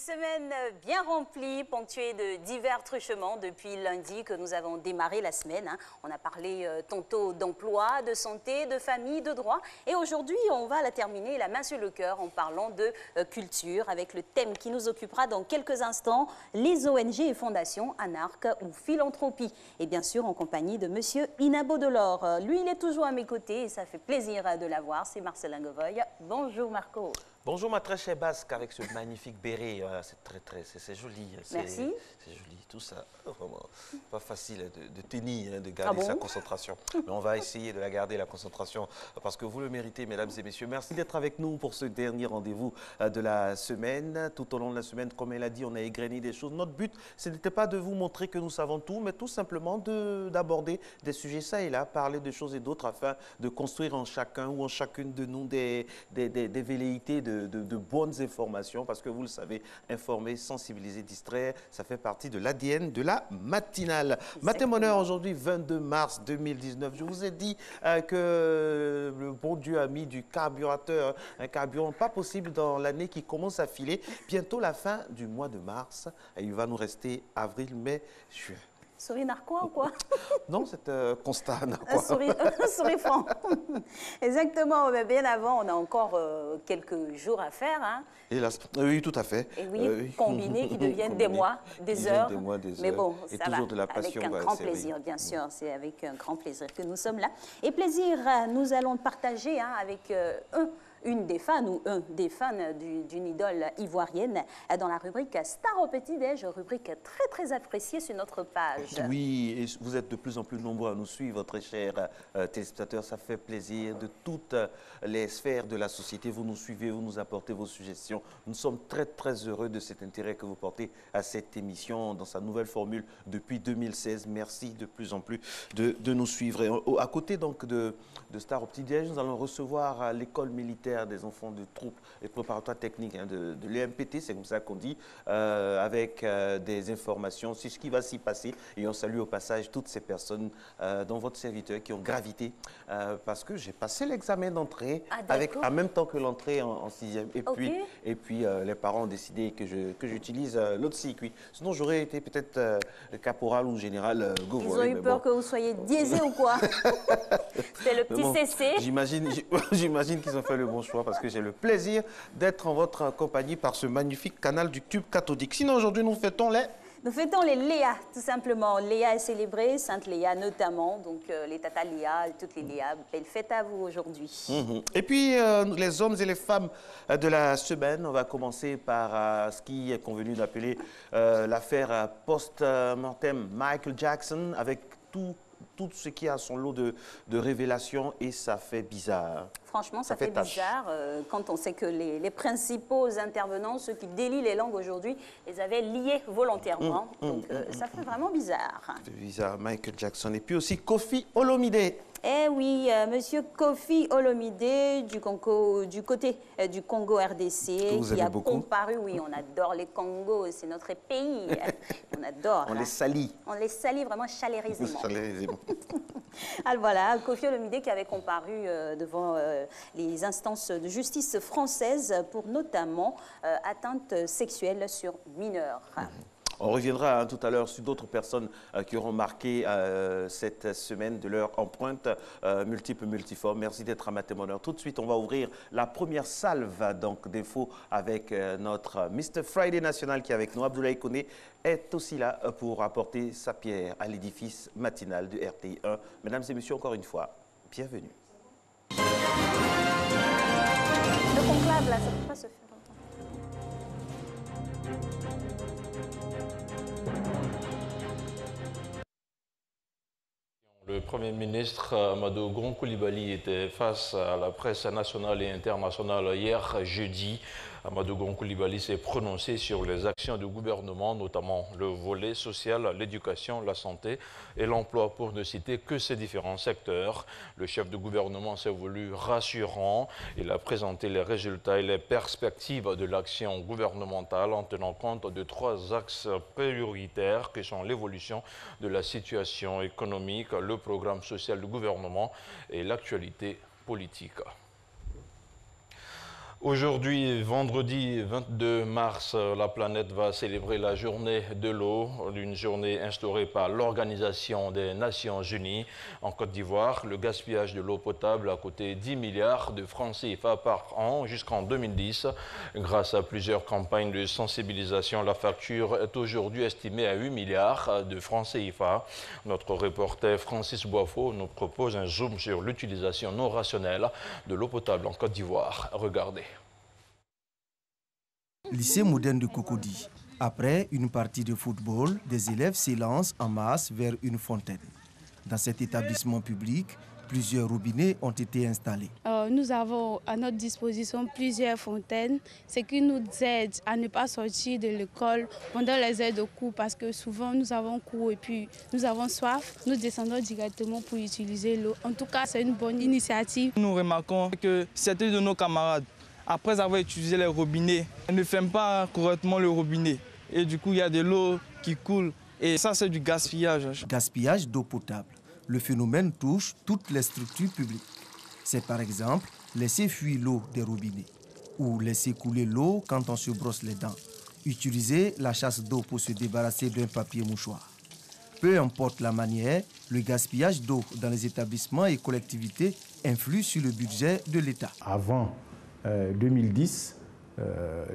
semaine bien remplie, ponctuée de divers truchements depuis lundi que nous avons démarré la semaine. On a parlé tantôt d'emploi, de santé, de famille, de droit. Et aujourd'hui, on va la terminer la main sur le cœur en parlant de culture avec le thème qui nous occupera dans quelques instants, les ONG et fondations, anarques ou philanthropie. Et bien sûr, en compagnie de monsieur Inabo Delors. Lui, il est toujours à mes côtés et ça fait plaisir de l'avoir. C'est Marcelin Govoy. Bonjour Marco. Bonjour ma très chère Basque avec ce magnifique béret, c'est joli. Merci. C'est joli, tout ça, vraiment pas facile de tenir, de garder sa concentration. Mais on va essayer de la garder la concentration parce que vous le méritez mesdames et messieurs. Merci d'être avec nous pour ce dernier rendez-vous de la semaine. Tout au long de la semaine, comme elle a dit, on a égrené des choses. Notre but, ce n'était pas de vous montrer que nous savons tout, mais tout simplement d'aborder des sujets ça et là, parler de choses et d'autres afin de construire en chacun ou en chacune de nous des velléités de bonnes informations, parce que vous le savez, informer, sensibiliser, distraire, ça fait partie de l'ADN de la matinale. Matin Bonheur, aujourd'hui, 22 mars 2019. Je vous ai dit que le bon Dieu a mis du carburateur, un carburant pas possible dans l'année qui commence à filer. Bientôt la fin du mois de mars, et il va nous rester avril, mai, juin. Sourire narquois ou quoi? Non, c'est un constat narquois. Sourire franc. Exactement, mais bien avant, on a encore quelques jours à faire. Hein. Hélas, oui, tout à fait. Et oui, combinés qui deviennent des mois, des heures. Des mois, des mais bon, et ça toujours va, de la passion. avec un grand plaisir, bien sûr. C'est avec un grand plaisir que nous sommes là. Et plaisir, nous allons partager avec une des fans ou un des fans d'une idole ivoirienne dans la rubrique Star au petit-déj, rubrique très très appréciée sur notre page. Oui, et vous êtes de plus en plus nombreux à nous suivre, très chers téléspectateurs, ça fait plaisir. De toutes les sphères de la société, vous nous suivez, vous nous apportez vos suggestions. Nous sommes très très heureux de cet intérêt que vous portez à cette émission dans sa nouvelle formule depuis 2016. Merci de plus en plus de nous suivre. Et à côté donc de Star au petit-déj, nous allons recevoir l'école militaire des enfants de troupes et préparatoires techniques de l'EMPT, c'est comme ça qu'on dit, avec des informations sur ce qui va s'y passer. Et on salue au passage toutes ces personnes dont votre serviteur qui ont gravité parce que j'ai passé l'examen d'entrée en même temps que l'entrée en sixième. Et puis les parents ont décidé que j'utilise l'autre circuit. Sinon j'aurais été peut-être caporal ou général Govoy. Ils ont eu peur que vous soyez diesé ou quoi? C'est le petit CC. J'imagine qu'ils ont fait le bon choix parce que j'ai le plaisir d'être en votre compagnie par ce magnifique canal du tube cathodique. Sinon, aujourd'hui, nous fêtons les Léa, tout simplement. Léa est célébrée, Sainte Léa notamment, donc les Tata Léa, toutes les Léa. Belle fête à vous aujourd'hui. Et puis, les hommes et les femmes de la semaine, on va commencer par ce qui est convenu d'appeler l'affaire post-mortem Michael Jackson, avec tout ce qui a son lot de révélations, et ça fait bizarre. Franchement, ça fait bizarre quand on sait que les principaux intervenants, ceux qui délient les langues aujourd'hui, les avaient liés volontairement. Donc, ça fait vraiment bizarre. Ça fait bizarre, Michael Jackson. Et puis aussi Koffi Olomide. Eh oui, monsieur Koffi Olomide du côté du Congo RDC, qui a comparu. Oui, on adore les Congos, c'est notre pays. On adore. On les salit. On les salit vraiment chalérisément. Alors voilà, Koffi Olomide qui avait comparu devant les instances de justice françaises pour notamment atteinte sexuelle sur mineurs. On reviendra tout à l'heure sur d'autres personnes qui auront marqué cette semaine de leur empreinte multiforme. Merci d'être à Matin Bonheur. Tout de suite, on va ouvrir la première salve d'infos avec notre Mr. Friday National qui est avec nous. Abdoulaye Koné est aussi là pour apporter sa pierre à l'édifice matinal de RTI 1. Mesdames et messieurs, encore une fois, bienvenue. Le conclave, là, ça ne peut pas se faire. Le Premier ministre Amadou Gon Coulibaly était face à la presse nationale et internationale hier jeudi. Amadou Gon Coulibaly s'est prononcé sur les actions du gouvernement, notamment le volet social, l'éducation, la santé et l'emploi, pour ne citer que ces différents secteurs. Le chef du gouvernement s'est voulu rassurant. Il a présenté les résultats et les perspectives de l'action gouvernementale en tenant compte de 3 axes prioritaires qui sont l'évolution de la situation économique, le programme social du gouvernement et l'actualité politique. Aujourd'hui, vendredi 22 mars, la planète va célébrer la journée de l'eau, une journée instaurée par l'Organisation des Nations Unies. En Côte d'Ivoire, le gaspillage de l'eau potable a coûté 10 milliards de francs CFA par an jusqu'en 2010. Grâce à plusieurs campagnes de sensibilisation, la facture est aujourd'hui estimée à 8 milliards de francs CFA. Notre reporter Francis Boifo nous propose un zoom sur l'utilisation non rationnelle de l'eau potable en Côte d'Ivoire. Regardez. Lycée moderne de Cocody. Après une partie de football, des élèves s'élancent en masse vers une fontaine. Dans cet établissement public, plusieurs robinets ont été installés. Nous avons à notre disposition plusieurs fontaines, ce qui nous aide à ne pas sortir de l'école pendant les heures de cours parce que souvent nous avons cours et puis nous avons soif. Nous descendons directement pour utiliser l'eau. En tout cas, c'est une bonne initiative. Nous remarquons que certains de nos camarades, après avoir utilisé les robinets, ne ferment pas correctement le robinet. Et du coup, il y a de l'eau qui coule. Et ça, c'est du gaspillage. Gaspillage d'eau potable. Le phénomène touche toutes les structures publiques. C'est par exemple laisser fuir l'eau des robinets ou laisser couler l'eau quand on se brosse les dents. Utiliser la chasse d'eau pour se débarrasser d'un papier mouchoir. Peu importe la manière, le gaspillage d'eau dans les établissements et collectivités influe sur le budget de l'État. Avant 2010,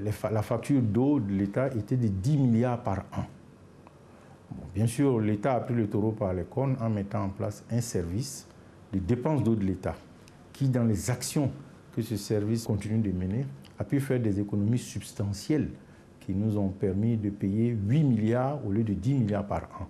la facture d'eau de l'État était de 10 milliards par an. Bon, bien sûr, l'État a pris le taureau par les cornes en mettant en place un service de dépenses d'eau de l'État qui, dans les actions que ce service continue de mener, a pu faire des économies substantielles qui nous ont permis de payer 8 milliards au lieu de 10 milliards par an.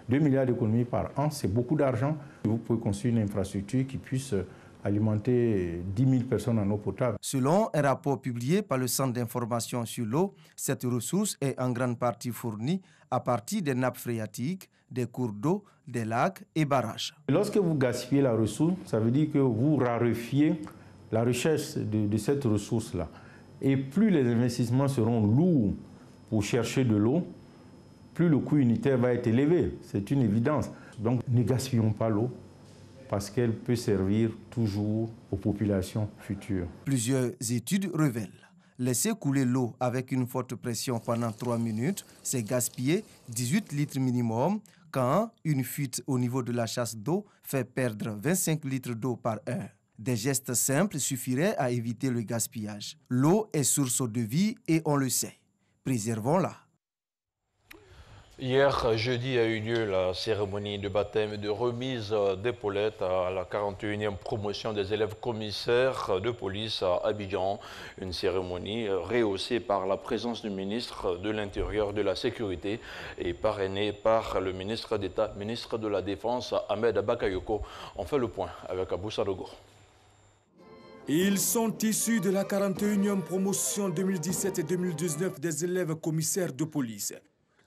2 milliards d'économies par an, c'est beaucoup d'argent. Vous pouvez construire une infrastructure qui puisse alimenter 10 000 personnes en eau potable. Selon un rapport publié par le Centre d'information sur l'eau, cette ressource est en grande partie fournie à partir des nappes phréatiques, des cours d'eau, des lacs et barrages. Lorsque vous gaspillez la ressource, ça veut dire que vous raréfiez la recherche de cette ressource-là. Et plus les investissements seront lourds pour chercher de l'eau, plus le coût unitaire va être élevé. C'est une évidence. Donc ne gaspillons pas l'eau, parce qu'elle peut servir toujours aux populations futures. Plusieurs études révèlent. Laisser couler l'eau avec une forte pression pendant 3 minutes, c'est gaspiller 18 litres minimum, quand une fuite au niveau de la chasse d'eau fait perdre 25 litres d'eau par heure. Des gestes simples suffiraient à éviter le gaspillage. L'eau est source de vie et on le sait. Préservons-la. Hier, jeudi, a eu lieu la cérémonie de baptême et de remise d'épaulettes à la 41e promotion des élèves commissaires de police à Abidjan. Une cérémonie rehaussée par la présence du ministre de l'Intérieur, de la Sécurité et parrainée par le ministre d'État, ministre de la Défense, Ahmed Bakayoko. On fait le point avec Abou Sadogo. Ils sont issus de la 41e promotion 2017 et 2019 des élèves commissaires de police.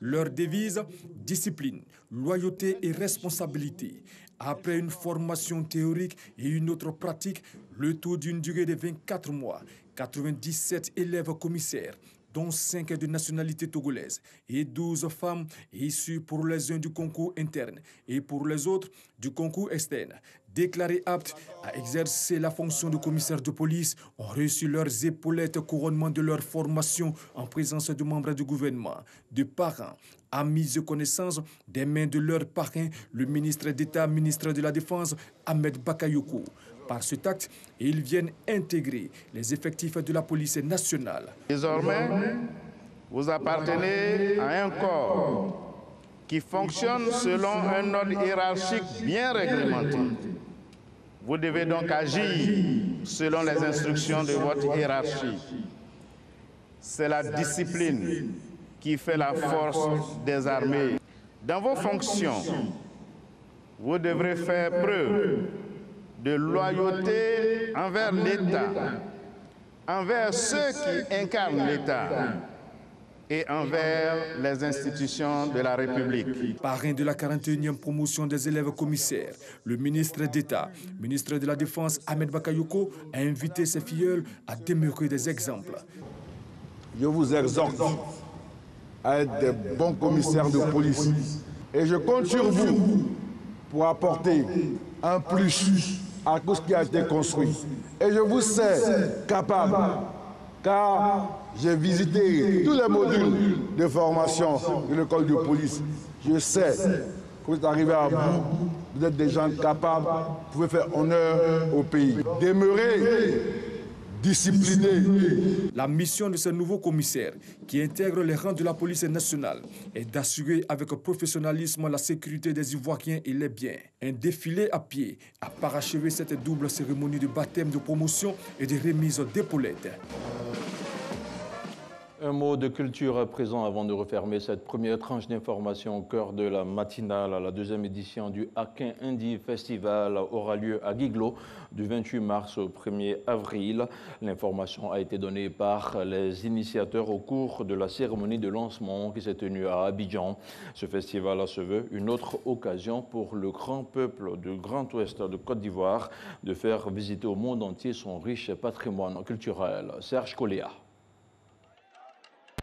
Leur devise, discipline, loyauté et responsabilité. Après une formation théorique et une autre pratique, le tout d'une durée de 24 mois, 97 élèves commissaires, dont 5 de nationalité togolaise et 12 femmes issues pour les uns du concours interne et pour les autres du concours externe, déclarés aptes à exercer la fonction de commissaire de police, ont reçu leurs épaulettes couronnement de leur formation en présence de membres du gouvernement, de parents, amis et connaissances, des mains de leur parrain, le ministre d'État, ministre de la Défense, Ahmed Bakayoko. Par cet acte, ils viennent intégrer les effectifs de la police nationale. Désormais, vous appartenez à un corps qui fonctionne selon un ordre hiérarchique bien réglementé. Vous devez donc agir selon les instructions de votre hiérarchie. C'est la discipline qui fait la force des armées. Dans vos fonctions, vous devrez faire preuve de loyauté envers l'État, envers ceux qui incarnent l'État et envers les institutions de la République. Parrain de la 41e promotion des élèves commissaires, le ministre d'État, ministre de la Défense, Ahmed Bakayoko, a invité ses filleuls à demeurer des exemples. Je vous exhorte à être des bons commissaires de police et je compte sur vous pour apporter un plus à tout ce qui a été construit. Et je vous sais capable car j'ai visité tous les modules de formation de l'école de police. Je sais que vous êtes arrivés à bout, vous êtes des gens capables, vous pouvez faire honneur au pays. Demeurez discipliné. La mission de ce nouveau commissaire, qui intègre les rangs de la police nationale, est d'assurer avec professionnalisme la sécurité des Ivoiriens et les biens. Un défilé à pied a parachevé cette double cérémonie de baptême, de promotion et de remise d'épaulettes. Un mot de culture à présent avant de refermer cette première tranche d'information au cœur de la matinale. La deuxième édition du Akin Indie Festival aura lieu à Guiglo du 28 mars au 1er avril. L'information a été donnée par les initiateurs au cours de la cérémonie de lancement qui s'est tenue à Abidjan. Ce festival se veut une autre occasion pour le grand peuple du Grand Ouest de Côte d'Ivoire de faire visiter au monde entier son riche patrimoine culturel. Serge Coléa.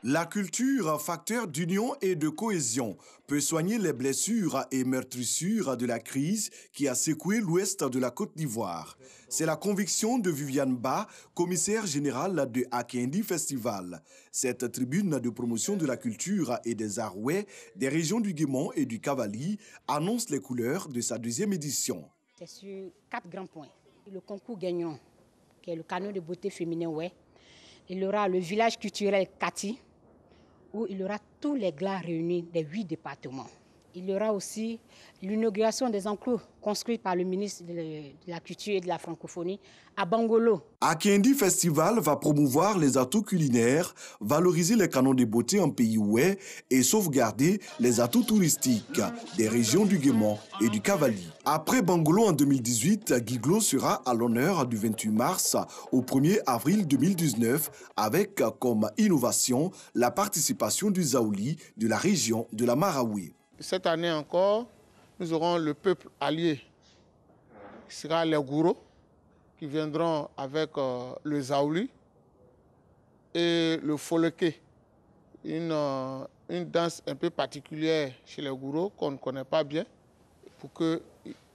La culture, facteur d'union et de cohésion, peut soigner les blessures et meurtrissures de la crise qui a secoué l'ouest de la Côte d'Ivoire. C'est la conviction de Viviane Ba, commissaire générale de Akin Indie Festival. Cette tribune de promotion de la culture et des arts ouais des régions du Guémon et du Cavali annonce les couleurs de sa deuxième édition. C'est sur 4 grands points. Le concours gagnant, qui est le canon de beauté féminin ouais. Il y aura le village culturel Kati, où il y aura tous les glas réunis des 8 départements. Il y aura aussi l'inauguration des enclos construits par le ministre de la Culture et de la Francophonie à Bangolo. Akin Indie Festival va promouvoir les atouts culinaires, valoriser les canons de beauté en pays ouais et sauvegarder les atouts touristiques des régions du Guémon et du Cavali. Après Bangolo en 2018, Guiglo sera à l'honneur du 28 mars au 1er avril 2019 avec comme innovation la participation du Zaouli de la région de la Marawi. Cette année encore, nous aurons le peuple allié, qui sera les Gouro, qui viendront avec le Zaouli et le Foleke, une danse un peu particulière chez les Gouro qu'on ne connaît pas bien, pour qu'il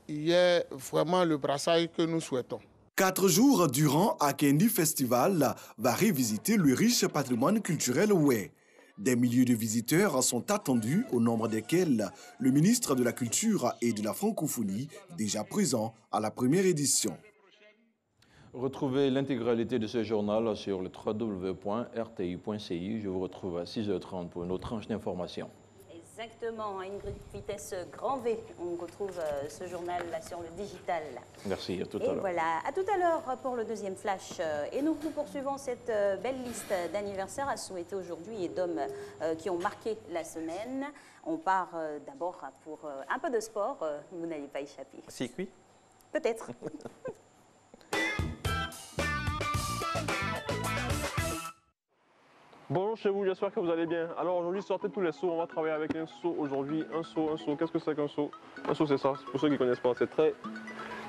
y ait vraiment le brassage que nous souhaitons. 4 jours durant, Akin Indie Festival va revisiter le riche patrimoine culturel ouais. Des milliers de visiteurs sont attendus, au nombre desquels le ministre de la Culture et de la Francophonie, déjà présent à la première édition. Retrouvez l'intégralité de ce journal sur le www.rti.ci. Je vous retrouve à 6h30 pour une autre tranche d'information. Exactement, à une vitesse grand V. On retrouve ce journal là sur le digital. Merci, à tout à l'heure. Et voilà, à tout à l'heure pour le deuxième flash. Et nous poursuivons cette belle liste d'anniversaires à souhaiter aujourd'hui et d'hommes qui ont marqué la semaine. On part d'abord pour un peu de sport. Vous n'allez pas échapper. Circuit ? Peut-être. Bonjour chez vous, j'espère que vous allez bien. Alors aujourd'hui, sortez tous les seaux, on va travailler avec un seau aujourd'hui. Un seau, qu'est-ce que c'est qu'un seau? Un seau, c'est ça, pour ceux qui ne connaissent pas, c'est très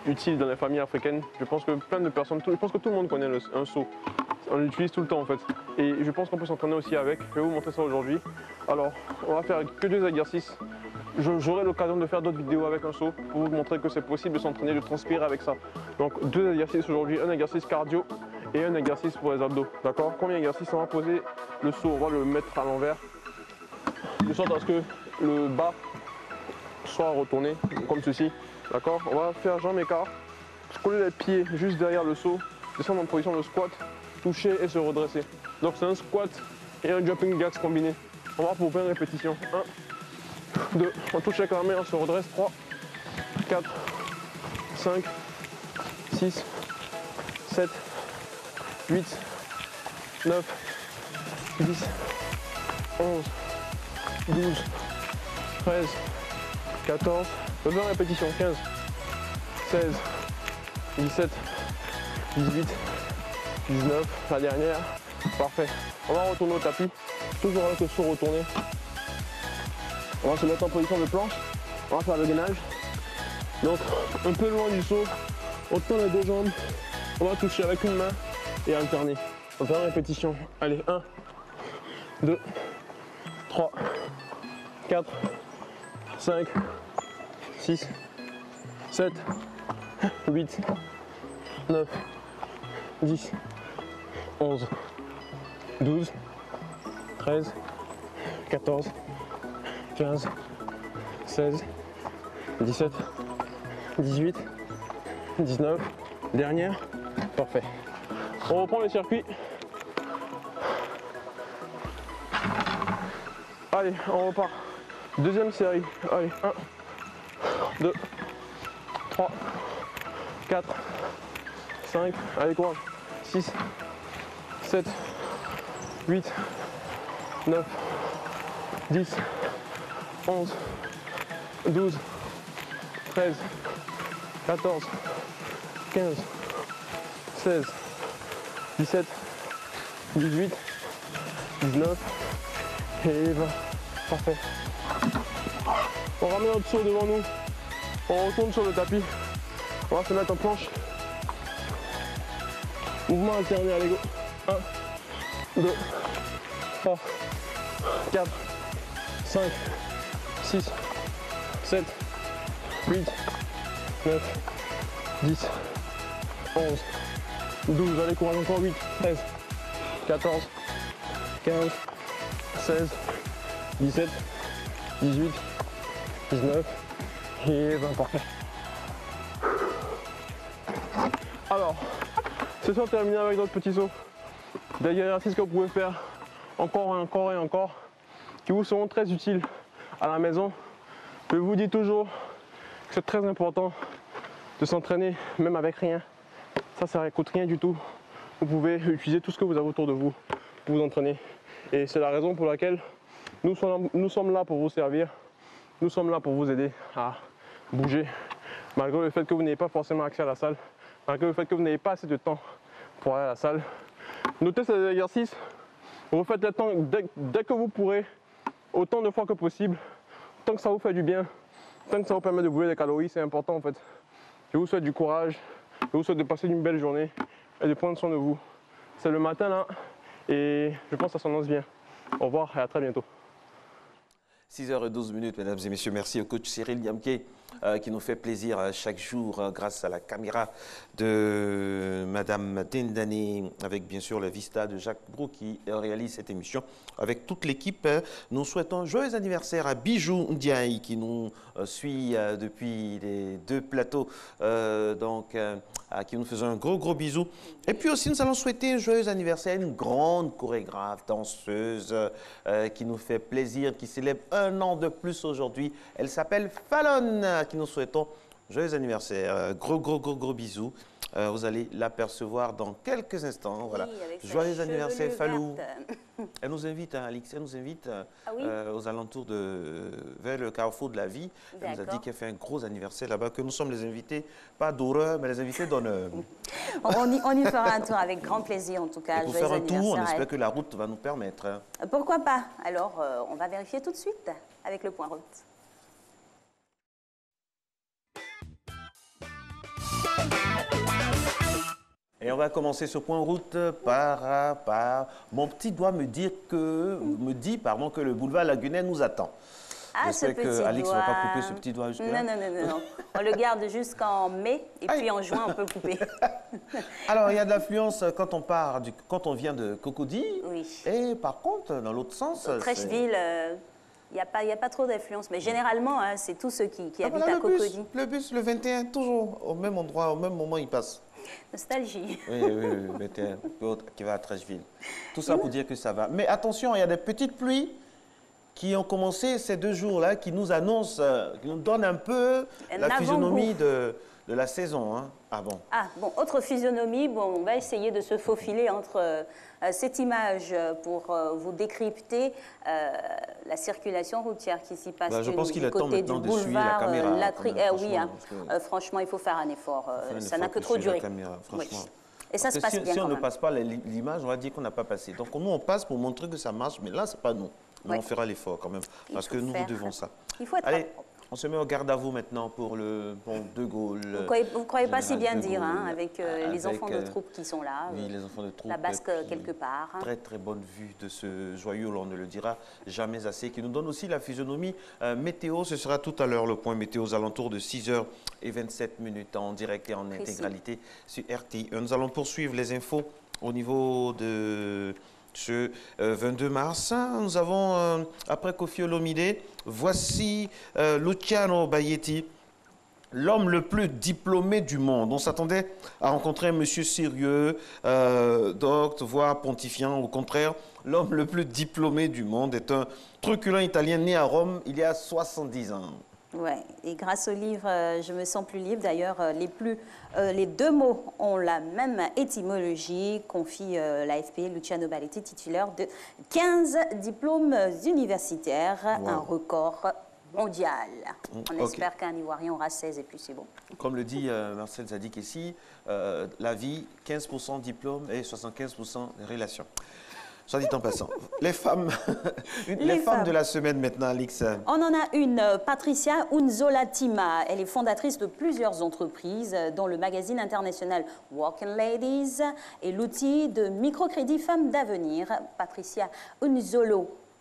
utile dans les familles africaines. Je pense que plein de personnes, je pense que tout le monde connaît un seau. On l'utilise tout le temps en fait. Et je pense qu'on peut s'entraîner aussi avec. Je vais vous montrer ça aujourd'hui. Alors, on va faire que 2 exercices. J'aurai l'occasion de faire d'autres vidéos avec un seau pour vous montrer que c'est possible de s'entraîner, de transpirer avec ça. Donc 2 exercices aujourd'hui, un exercice cardio et un exercice pour les abdos. D'accord? Combien d'exercices? On va poser le seau, on va le mettre à l'envers, de sorte à ce que le bas soit retourné comme ceci. D'accord? On va faire jambe écart, coller les pieds juste derrière le seau, descendre en position de squat, toucher et se redresser. Donc c'est un squat et un jumping jacks combiné. On va pour 20 répétitions. 1, 2, on touche avec la main, on se redresse. 3, 4, 5, 6, 7, 8, 9, 10, 11, 12, 13, 14, 20 répétitions, 15, 16, 17, 18, 19, la dernière, parfait. On va retourner au tapis, toujours avec le seau retourné. On va se mettre en position de planche, on va faire le gainage. Donc un peu loin du seau, on tend les 2 jambes, on va toucher avec une main et alterner. 20 répétitions, allez, 1, 2, 3, 4, 5, 6, 7, 8, 9, 10, 11, 12, 13, 14, 15, 16, 17, 18, 19, dernière, parfait. On reprend le circuit. Allez, on repart. Deuxième série. Allez, 1, 2, 3, 4, 5, allez courage, 6, 7, 8, 9, 10, 11, 12, 13, 14, 15, 16, 17, 18, 19 et 20. Parfait. On ramène notre saut devant nous. On retourne sur le tapis. On va se mettre en planche. Mouvement alterné, allez go. 1, 2, 3, 4, 5, 6, 7, 8, 9, 10, 11, 12, allez courage encore, 8, 13, 14, 15, 16, 17, 18, 19 et 20, parfait. Alors, session terminée avec notre petit saut. Des exercices que vous pouvez faire encore et encore et encore, qui vous seront très utiles à la maison. Je vous dis toujours que c'est très important de s'entraîner même avec rien. Ça ne coûte rien du tout. Vous pouvez utiliser tout ce que vous avez autour de vous pour vous entraîner. Et c'est la raison pour laquelle nous sommes là pour vous servir. Nous sommes là pour vous aider à bouger, malgré le fait que vous n'ayez pas forcément accès à la salle, malgré le fait que vous n'ayez pas assez de temps pour aller à la salle. Notez ces exercices, refaites-les dès que vous pourrez, autant de fois que possible, tant que ça vous fait du bien, tant que ça vous permet de brûler des calories, c'est important en fait. Je vous souhaite du courage, je vous souhaite de passer une belle journée et de prendre soin de vous. C'est le matin là et je pense que ça s'annonce bien. Au revoir et à très bientôt. 6h12, mesdames et messieurs. Merci au coach Cyril Yamké qui nous fait plaisir chaque jour grâce à la caméra de Madame Dendani, avec bien sûr la vista de Jacques Brou qui réalise cette émission. Avec toute l'équipe, nous souhaitons joyeux anniversaire à Bijou Ndiaye qui nous suit depuis les deux plateaux, à qui nous faisons un gros bisou. Et puis aussi, nous allons souhaiter un joyeux anniversaire à une grande chorégraphe, danseuse qui nous fait plaisir, qui célèbre un an de plus aujourd'hui. Elle s'appelle Fallon, à qui nous souhaitons joyeux anniversaire. Gros bisous. Vous allez l'apercevoir dans quelques instants. Voilà. Oui, joyeux anniversaire, Fallou. Elle nous invite, Alix, elle nous invite aux alentours vers le carrefour de la vie. Elle nous a dit qu'elle fait un gros anniversaire là-bas, que nous sommes les invités, pas d'horreur, mais les invités d'honneur. on y fera un tour avec grand plaisir, en tout cas. Et pour faire un tour, on espère que la route va nous permettre. Pourquoi pas? Alors, on va vérifier tout de suite avec le point route. Et on va commencer ce point route par mon petit doigt me dit que le boulevard Lagunet nous attend. Ah, ce petit doigt. Alix ne va pas couper ce petit doigt jusque-là. Non. On le garde jusqu'en mai et puis en juin, on peut le couper. Alors, il y a de l'affluence quand on vient de Cocody. Oui. Et par contre, dans l'autre sens... Trècheville, il n'y a pas trop d'affluence. Mais généralement, c'est tous ceux qui habitent à Cocody. Le bus, le 21, toujours au même endroit, au même moment, il passe. Nostalgie. Oui, 21, qui va à Trècheville. Tout ça pour dire que ça va. Mais attention, il y a des petites pluies qui ont commencé ces 2 jours-là, qui nous annoncent, qui nous donnent un peu la physionomie de la saison. Hein. Ah bon. Ah bon, autre physionomie, on va essayer de se faufiler entre cette image pour vous décrypter la circulation routière qui s'y passe je pense qu'il est temps maintenant de suivre la caméra. Franchement, il faut faire un effort. Ça n'a que trop duré. Oui. Et ça se passe bien. Si on ne passe pas l'image, on va dire qu'on n'a pas passé. Donc nous, on passe pour montrer que ça marche, mais là, ce n'est pas nous. Mais on fera l'effort quand même, parce que nous devons ça. Il faut être Allez, on se met au garde à vous maintenant pour le pont de Gaulle. Vous ne croyez pas si bien dire, hein, avec les enfants de troupe qui sont là. Oui, les enfants de troupe. La Basque quelque part. Très bonne vue de ce joyau, on ne le dira jamais assez, qui nous donne aussi la physionomie météo. Ce sera tout à l'heure le point météo aux alentours de 6h27 en direct et en intégralité sur RTI. Nous allons poursuivre les infos au niveau de ce 22 mars. Nous avons, après Koffi Olomide, voici Luciano Bayeti, l'homme le plus diplômé du monde. On s'attendait à rencontrer un monsieur sérieux, docte, voire pontifiant. Au contraire, l'homme le plus diplômé du monde est un truculent italien né à Rome il y a 70 ans. Ouais, et grâce au livre Je me sens plus libre, d'ailleurs, les deux mots ont la même étymologie, confie l'AFP, Luciano Bayeti, titulaire de 15 diplômes universitaires, wow. Un record mondial. On espère qu'un Ivoirien aura 16 et puis c'est bon. Comme le dit Marcel Zadik ici, la vie, 15% diplôme et 75% relations. Soit dit en passant. Les femmes, les femmes de la semaine maintenant, Alix. On en a une, Patricia Unzola-Tima. Elle est fondatrice de plusieurs entreprises, dont le magazine international Working Ladies et l'outil de microcrédit Femmes d'Avenir. Patricia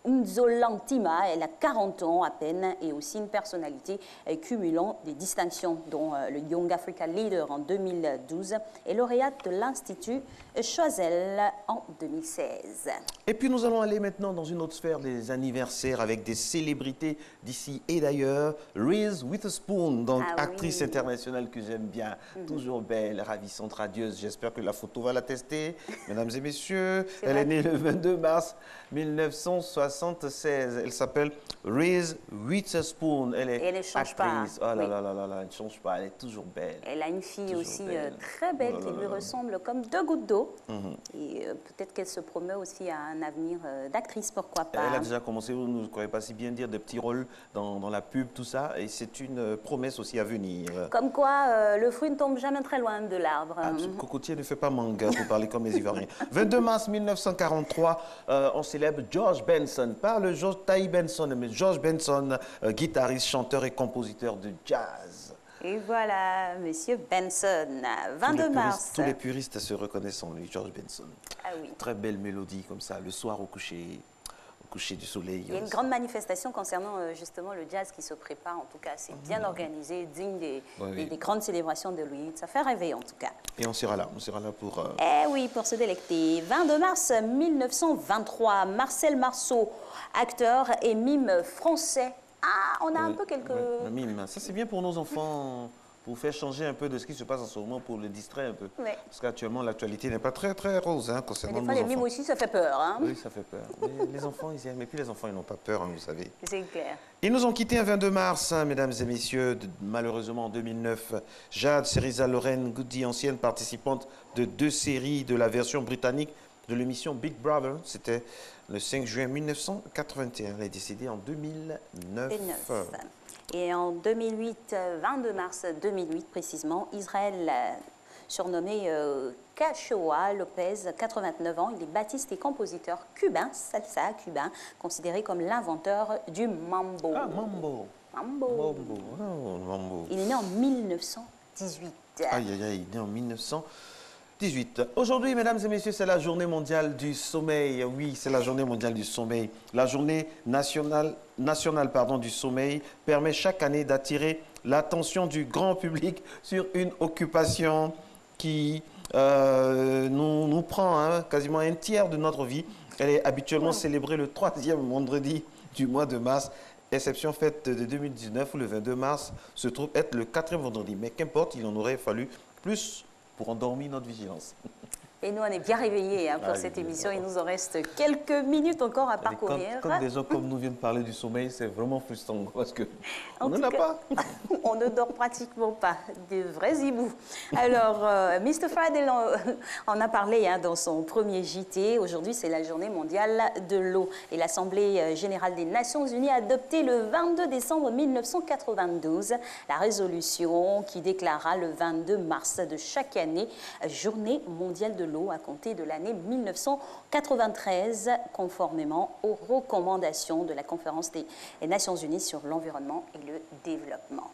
Unzola-Tima, elle a 40 ans à peine et aussi une personnalité cumulant des distinctions, dont le Young Africa Leader en 2012 et lauréate de l'Institut Choiseul en 2016. Et puis nous allons aller maintenant dans une autre sphère des anniversaires avec des célébrités d'ici et d'ailleurs. Reese Witherspoon, donc actrice internationale que j'aime bien, toujours belle, ravissante, radieuse. J'espère que la photo va l'attester. Mesdames et messieurs, elle est née le 22 mars 1976. Elle s'appelle Reese Witherspoon. Elle est actrice. Pas. Oh là là là là, elle ne change pas. Elle est toujours belle. Elle a une fille aussi très belle qui lui ressemble comme deux gouttes d'eau. Et peut-être qu'elle se promet aussi à un avenir d'actrice, pourquoi pas. Elle a déjà commencé, vous ne croyez pas si bien dire, de petits rôles dans la pub, tout ça. Et c'est une promesse aussi à venir. Comme quoi, le fruit ne tombe jamais très loin de l'arbre. Cocotier ne fait pas manga, pour parler comme les Ivoiriens. 22 mars 1943, on célèbre George Benson. Pas le George Taï Benson, mais George Benson, guitariste, chanteur et compositeur de jazz. Et voilà, Monsieur Benson, 22 mars. Tous les puristes se reconnaissent en lui, George Benson. Ah oui. Très belle mélodie comme ça, le soir au coucher du soleil. Il y a une grande manifestation concernant justement le jazz qui se prépare, en tout cas. C'est bien organisé, digne des grandes célébrations de lui. Ça fait rêver, en tout cas. Et on sera là pour... Eh oui, pour se délecter. 22 mars 1923, Marcel Marceau, acteur et mime français. Ah, on a un peu quelques... mime, ça c'est bien pour nos enfants, pour faire changer un peu de ce qui se passe en ce moment, pour le distraire un peu. Oui. Parce qu'actuellement, l'actualité n'est pas très rose concernant nos enfants. Des fois, les mimes aussi, ça fait peur. Hein? Oui, ça fait peur. Mais les enfants, ils aiment. Et puis les enfants, ils n'ont pas peur, vous savez. C'est clair. Ils nous ont quittés un 22 mars, mesdames et messieurs. Malheureusement, en 2009, Jade Seriza Lorraine Goody, ancienne participante de 2 séries de la version britannique de l'émission Big Brother. C'était le 5 juin 1981. Elle est décédée en 2009. Et en 2008, 22 mars 2008 précisément, Israël, surnommé Cachoa Lopez, 89 ans, il est bassiste et compositeur cubain, salsa cubain, considéré comme l'inventeur du mambo. Ah, mambo. Mambo. Oh, mambo. Il est né en 1918. Aïe, aïe, aïe, il est né en 1918. Aujourd'hui, mesdames et messieurs, c'est la journée mondiale du sommeil. Oui, c'est la journée mondiale du sommeil. La journée nationale du sommeil permet chaque année d'attirer l'attention du grand public sur une occupation qui nous prend quasiment un tiers de notre vie. Elle est habituellement célébrée le 3e vendredi du mois de mars, exception faite de 2019 où le 22 mars se trouve être le 4e vendredi. Mais qu'importe, il en aurait fallu plus pour endormir notre vigilance. Et nous, on est bien réveillés pour cette émission. Il nous en reste quelques minutes encore à parcourir. Quand des gens comme nous viennent parler du sommeil, c'est vraiment frustrant parce qu'on n'en a pas. On ne dort pratiquement pas, des vrais hiboux. Alors, Mr. Friday en a parlé dans son premier JT. Aujourd'hui, c'est la journée mondiale de l'eau. Et l'Assemblée générale des Nations Unies a adopté le 22 décembre 1992 la résolution qui déclara le 22 mars de chaque année journée mondiale de l'eau à compter de l'année 1993, conformément aux recommandations de la Conférence des Nations Unies sur l'environnement et le développement.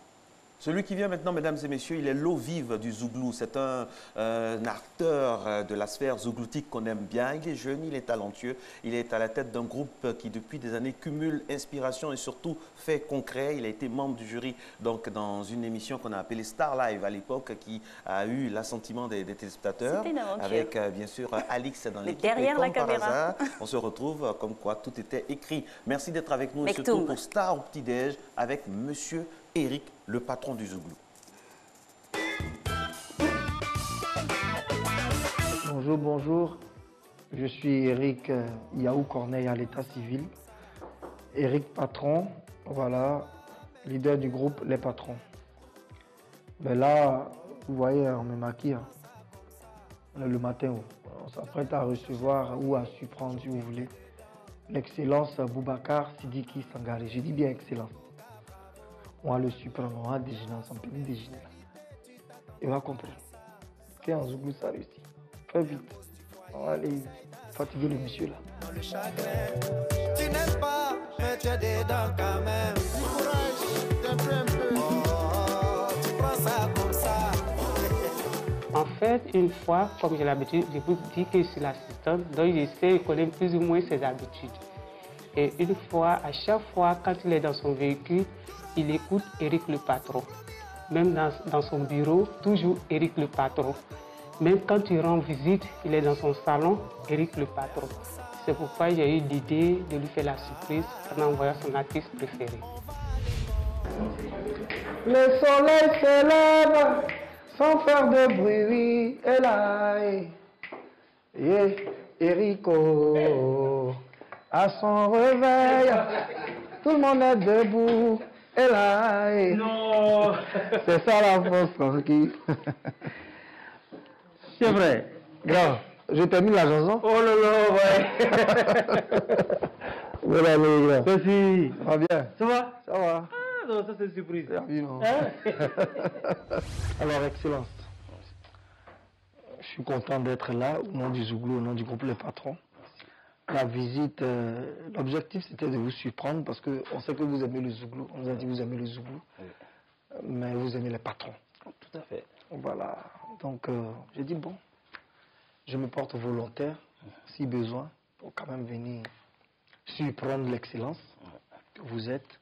Celui qui vient maintenant, mesdames et messieurs, il est l'eau vive du zouglou. C'est un acteur de la sphère zougloutique qu'on aime bien. Il est jeune, il est talentueux. Il est à la tête d'un groupe qui, depuis des années, cumule inspiration et surtout fait concret. Il a été membre du jury donc, dans une émission qu'on a appelée Star Live à l'époque, qui a eu l'assentiment des téléspectateurs. C'était une aventure. Avec, bien sûr, Alix dans l'équipe. Derrière la caméra. Par hasard, on se retrouve comme quoi tout était écrit. Merci d'être avec nous et surtout pour Star au petit-déj avec Monsieur Eric, le patron du zouglou. Bonjour, bonjour. Je suis Eric Yaou Corneille à l'état civil. Eric Patron, voilà, leader du groupe Les Patrons. Mais là, vous voyez, on me maquille. Hein. Le matin, on s'apprête à recevoir ou à surprendre, si vous voulez, l'excellence Boubacar Sidiki Sangare. Je dis bien excellence. On va le surprendre, on va déjeuner ensemble, on peut déjeuner. Il va comprendre. Qu'un zouglou, ça réussit. Très vite. On va aller fatiguer le monsieur là. Dans le chagrin, tu n'aimes pas, mais tu es dedans quand même. Courage, un peu. Oh, tu prends ça comme ça. En fait, une fois, comme j'ai l'habitude, je vous dis que je suis l'assistante, donc je sais connaître plus ou moins ses habitudes. Et une fois, à chaque fois, quand il est dans son véhicule, il écoute Eric le patron. Même dans son bureau, toujours Eric le patron. Même quand il rend visite, il est dans son salon, Eric le patron. C'est pourquoi j'ai eu l'idée de lui faire la surprise en envoyant son artiste préféré. Le soleil se lève sans faire de bruit, et là, Erico, à son réveil, tout le monde est debout. Et là, non. C'est ça la force tranquille. C'est vrai. Grand, je termine la chanson. Oh là là, ouais. Voilà, grand. Merci. Ça va bien. Ça va? Ça va. Ah non, ça c'est une surprise. Non. Alors, Excellence, je suis content d'être là, au nom du zouglou, au nom du groupe Les Patrons. La visite, l'objectif c'était de vous surprendre parce qu'on sait que vous aimez le zouglou. On nous a dit que vous aimez le zouglou, mais vous aimez les patrons. Tout à fait. Voilà. Donc j'ai dit bon, je me porte volontaire, si besoin, pour quand même venir surprendre l'excellence que vous êtes.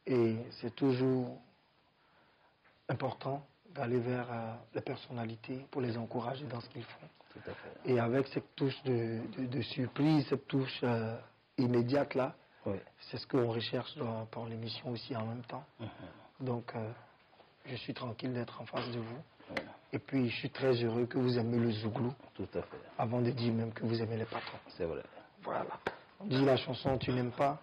Et c'est toujours important d'aller vers les personnalités pour les encourager dans ce qu'ils font. Tout à fait. Et avec cette touche de surprise, cette touche immédiate là, c'est ce qu'on recherche par l'émission aussi en même temps. Donc je suis tranquille d'être en face de vous. Et puis je suis très heureux que vous aimez le zouglou. Tout à fait. Avant de dire même que vous aimez les patrons. C'est vrai. Voilà. On dit la chanson tu n'aimes pas,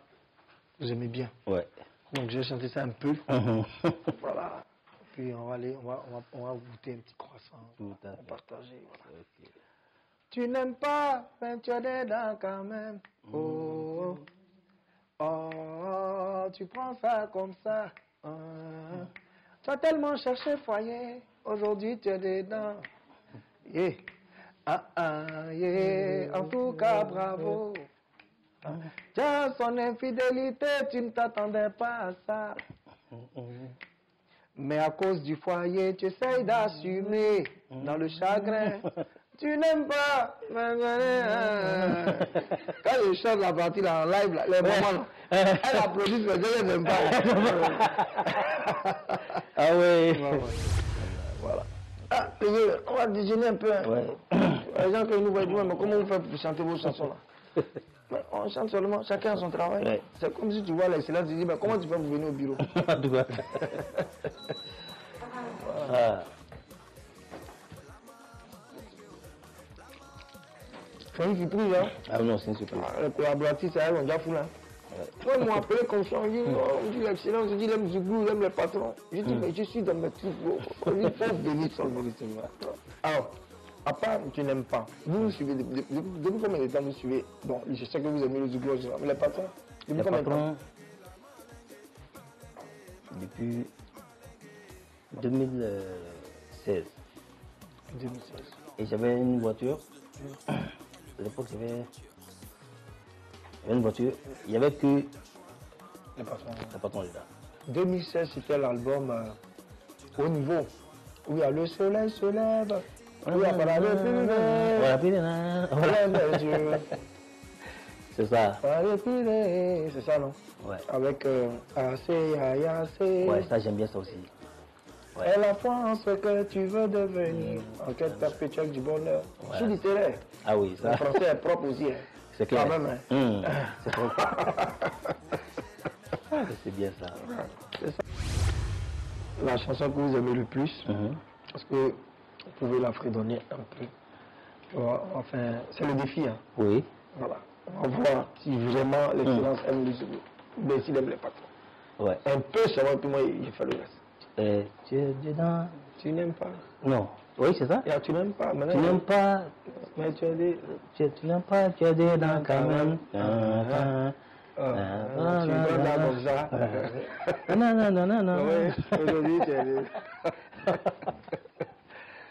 vous aimez bien. Ouais. Donc j'ai chanté ça un peu. Voilà. Puis on va goûter un petit croissant. Tout à fait. Partager. Voilà. Okay. Tu n'aimes pas, mais tu es dedans quand même. Oh, oh, oh, tu prends ça comme ça. Tu as tellement cherché foyer, aujourd'hui tu es dedans. Yeah. Yeah. En tout cas, bravo. Tiens, son infidélité, tu ne t'attendais pas à ça. Mais à cause du foyer, tu essayes d'assumer dans le chagrin. Tu n'aimes pas. Quand je chante la partie là, en live, là, les mamans, elles applaudissent, mais je n'aime pas. Ah oui. Voilà. Ah, on va déjeuner un peu. Ouais. Les gens qui nous voient disent, mais comment vous faites pour chanter vos chansons là? On chante seulement, chacun a son travail. Ouais. C'est comme si tu vois l'excellence, tu dis, mais comment tu fais pour venir au bureau? Voilà. C'est une surprise, hein? Ah non, c'est une surprise. Les collaboratifs, c'est elles, on déjà fou là. Moi, ils m'ont appelé comme ça, on dit l'excellence, je dis, il aime Zouglou, il aime les patrons. Je dis, mais je suis dans mes trucs, il faut venir sur le mérite. Alors, à part, tu n'aimes pas. Vous suivez, depuis combien de temps vous suivez? Bon, je sais que vous aimez le Zouglou, mais les patrons, depuis combien de temps? Depuis 2016. 2016. Et j'avais une voiture. À l'époque, j'avais une voiture. Il n'y avait que les patrons. Les patrons là. 2016, c'était l'album haut niveau. Où il y a le soleil se lève. Où il y a pas le C'est ça. C'est ça, non? Ouais. Avec assez, assez. Ouais, ça j'aime bien ça aussi. Ouais. Et la France que tu veux devenir, en quête perpétuelle du bonheur. Ouais. Je suis littéraire. Ah oui, ça. Le français est propre aussi. Hein. C'est clair. Quand même, hein. C'est propre. C'est bien ça. C'est ça. La chanson que vous aimez le plus, parce que vous pouvez la fredonner un peu. Enfin, c'est le défi. Hein. Oui. Voilà. On va voir si vraiment l'excellence aime mais s'il aime les patrons. Ouais. Un peu seulement, puis moi, il fait le reste. Tu es dedans. Tu n'aimes pas. Non. Oui, c'est ça. Tu n'aimes pas. Tu n'aimes pas. Mais tu es des... Tu n'aimes pas, tu es dedans quand même. Tu donnes là comme ça. Non. Oui, aujourd'hui, tu es des...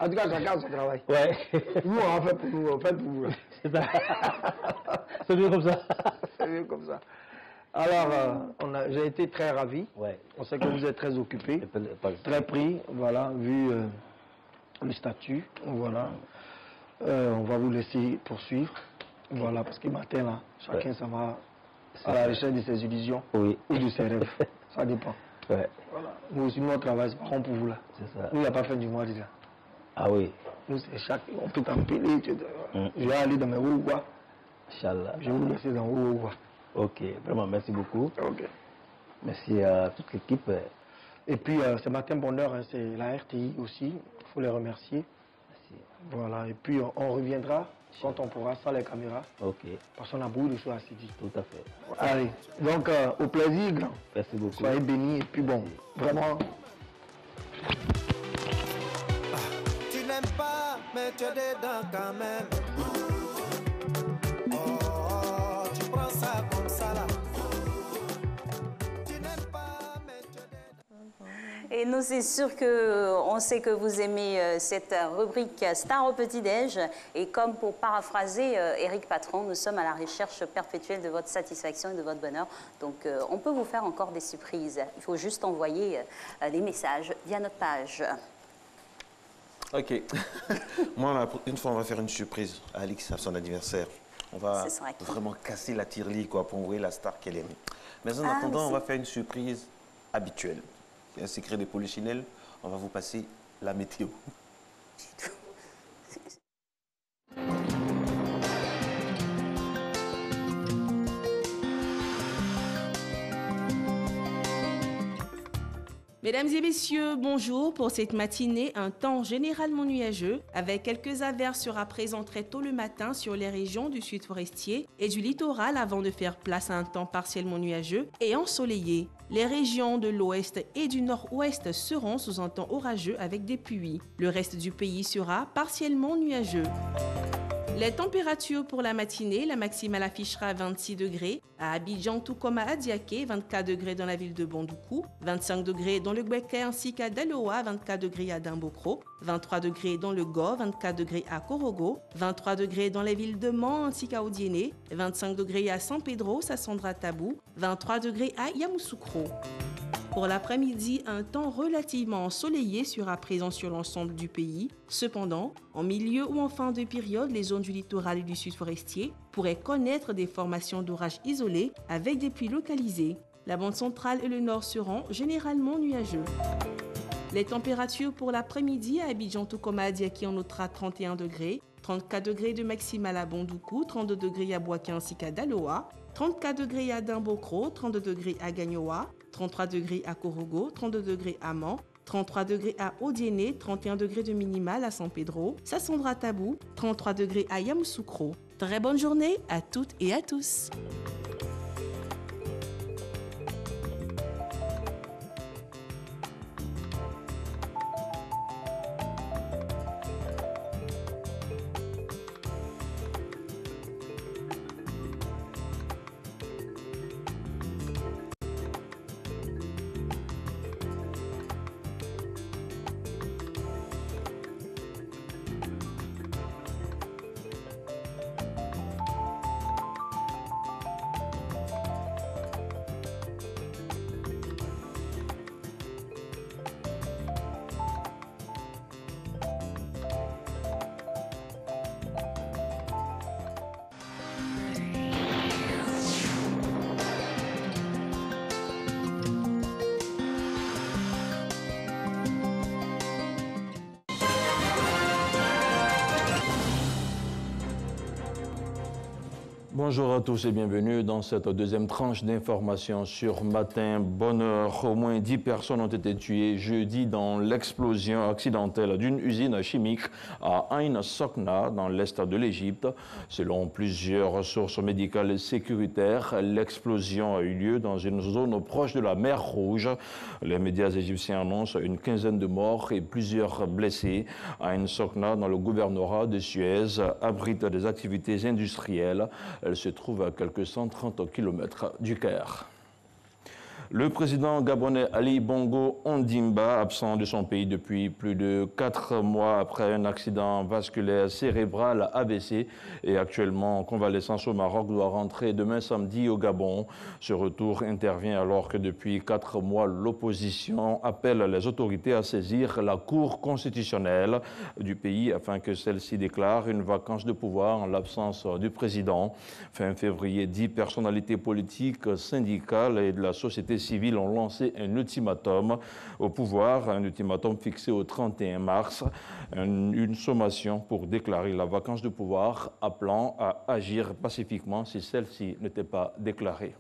En tout cas, chacun son travail. Ouais. Nous, on fait pour nous, on fait pour vous. C'est ça. C'est mieux comme ça. C'est mieux comme ça. Alors, j'ai été très ravi. Ouais. On sait que vous êtes très occupé, très pris, voilà, vu le statut, voilà. On va vous laisser poursuivre, voilà, parce que matin, là, chacun ça va à la recherche de ses illusions ou de ses rêves. Ça dépend. Ouais. Voilà. Nous aussi, notre travail, c'est pas rond pour vous, là. C'est ça. Nous, il n'y a pas fin du mois, déjà. Ah oui. Nous, c'est on peut t'empiler. Je vais aller dans mes Ourouga. Inch'Allah. Je vais vous laisser dans Ourouga. Ok, vraiment, merci beaucoup. Ok. Merci à toute l'équipe. Et puis, ce matin, bonheur, hein, c'est la RTI aussi. Il faut les remercier. Merci. Voilà, et puis on reviendra quand on pourra, sans les caméras. Ok. Parce qu'on a beaucoup de choses à se dire. Tout à fait. Allez, donc au plaisir, grand. Merci beaucoup. Soyez bénis, et puis bon, vraiment... Tu n'aimes pas, mais tu es dedans quand même. Tu prends ça comme ça là. Tu n'aimes pas, mais tu es dedans. Et nous, c'est sûr qu'on sait que vous aimez cette rubrique Star au petit-déj. Et comme pour paraphraser Éric Patron, nous sommes à la recherche perpétuelle de votre satisfaction et de votre bonheur. Donc, on peut vous faire encore des surprises. Il faut juste envoyer des messages via notre page. Ok. Moi, une fois, on va faire une surprise à Alix à son anniversaire. On va vraiment casser la tirelire quoi, pour envoyer la star qu'elle aime. Mais en attendant, on va faire une surprise habituelle. C'est un secret de Polichinelle. On va vous passer la météo. Mesdames et messieurs, bonjour. Pour cette matinée, un temps généralement nuageux avec quelques averses sera présent très tôt le matin sur les régions du sud forestier et du littoral avant de faire place à un temps partiellement nuageux et ensoleillé. Les régions de l'ouest et du nord-ouest seront sous un temps orageux avec des pluies. Le reste du pays sera partiellement nuageux. Les températures pour la matinée, la maximale affichera 26 degrés à Abidjan tout comme à Adiaké, 24 degrés dans la ville de Bondoukou, 25 degrés dans le Gbeke ainsi qu'à Daloa, 24 degrés à Dimbokro, 23 degrés dans le Go, 24 degrés à Korogo, 23 degrés dans les villes de Mans ainsi qu'à Odiéné, 25 degrés à San Pedro, Sassandra Tabou, 23 degrés à Yamoussoukro. Pour l'après-midi, un temps relativement ensoleillé sera présent sur l'ensemble du pays. Cependant, en milieu ou en fin de période, les zones du littoral et du sud forestier pourraient connaître des formations d'orages isolés avec des pluies localisées. La bande centrale et le nord seront généralement nuageux. Les températures pour l'après-midi à Abidjan tout comme à Adiaké, on notera 31 degrés, 34 degrés de maximale à Bondoukou, 32 degrés à Boaké ainsi qu'à Daloa, 34 degrés à Dimbokro, 32 degrés à Gagnoa, 33 degrés à Korogo, 32 degrés à Mans, 33 degrés à Odiéné, 31 degrés de minimale à San Pedro, Sassandra Tabou, 33 degrés à Yamoussoukro. Très bonne journée à toutes et à tous. Bonjour à tous et bienvenue dans cette deuxième tranche d'informations sur Matin Bonheur. Au moins 10 personnes ont été tuées jeudi dans l'explosion accidentelle d'une usine chimique à Ain Sokna, dans l'est de l'Égypte. Selon plusieurs sources médicales et sécuritaires, l'explosion a eu lieu dans une zone proche de la mer Rouge. Les médias égyptiens annoncent une quinzaine de morts et plusieurs blessés. Ain Sokna, dans le gouvernorat de Suez, abrite des activités industrielles. Elle se trouve à quelques 130 km du Caire. Le président gabonais Ali Bongo Ondimba, absent de son pays depuis plus de 4 mois après un accident vasculaire cérébral AVC, est actuellement en convalescence au Maroc, doit rentrer demain samedi au Gabon. Ce retour intervient alors que depuis 4 mois, l'opposition appelle les autorités à saisir la Cour constitutionnelle du pays afin que celle-ci déclare une vacance de pouvoir en l'absence du président. Fin février, 10 personnalités politiques, syndicales et de la société civils ont lancé un ultimatum au pouvoir, un ultimatum fixé au 31 mars, une sommation pour déclarer la vacance de pouvoir, appelant à agir pacifiquement si celle-ci n'était pas déclarée.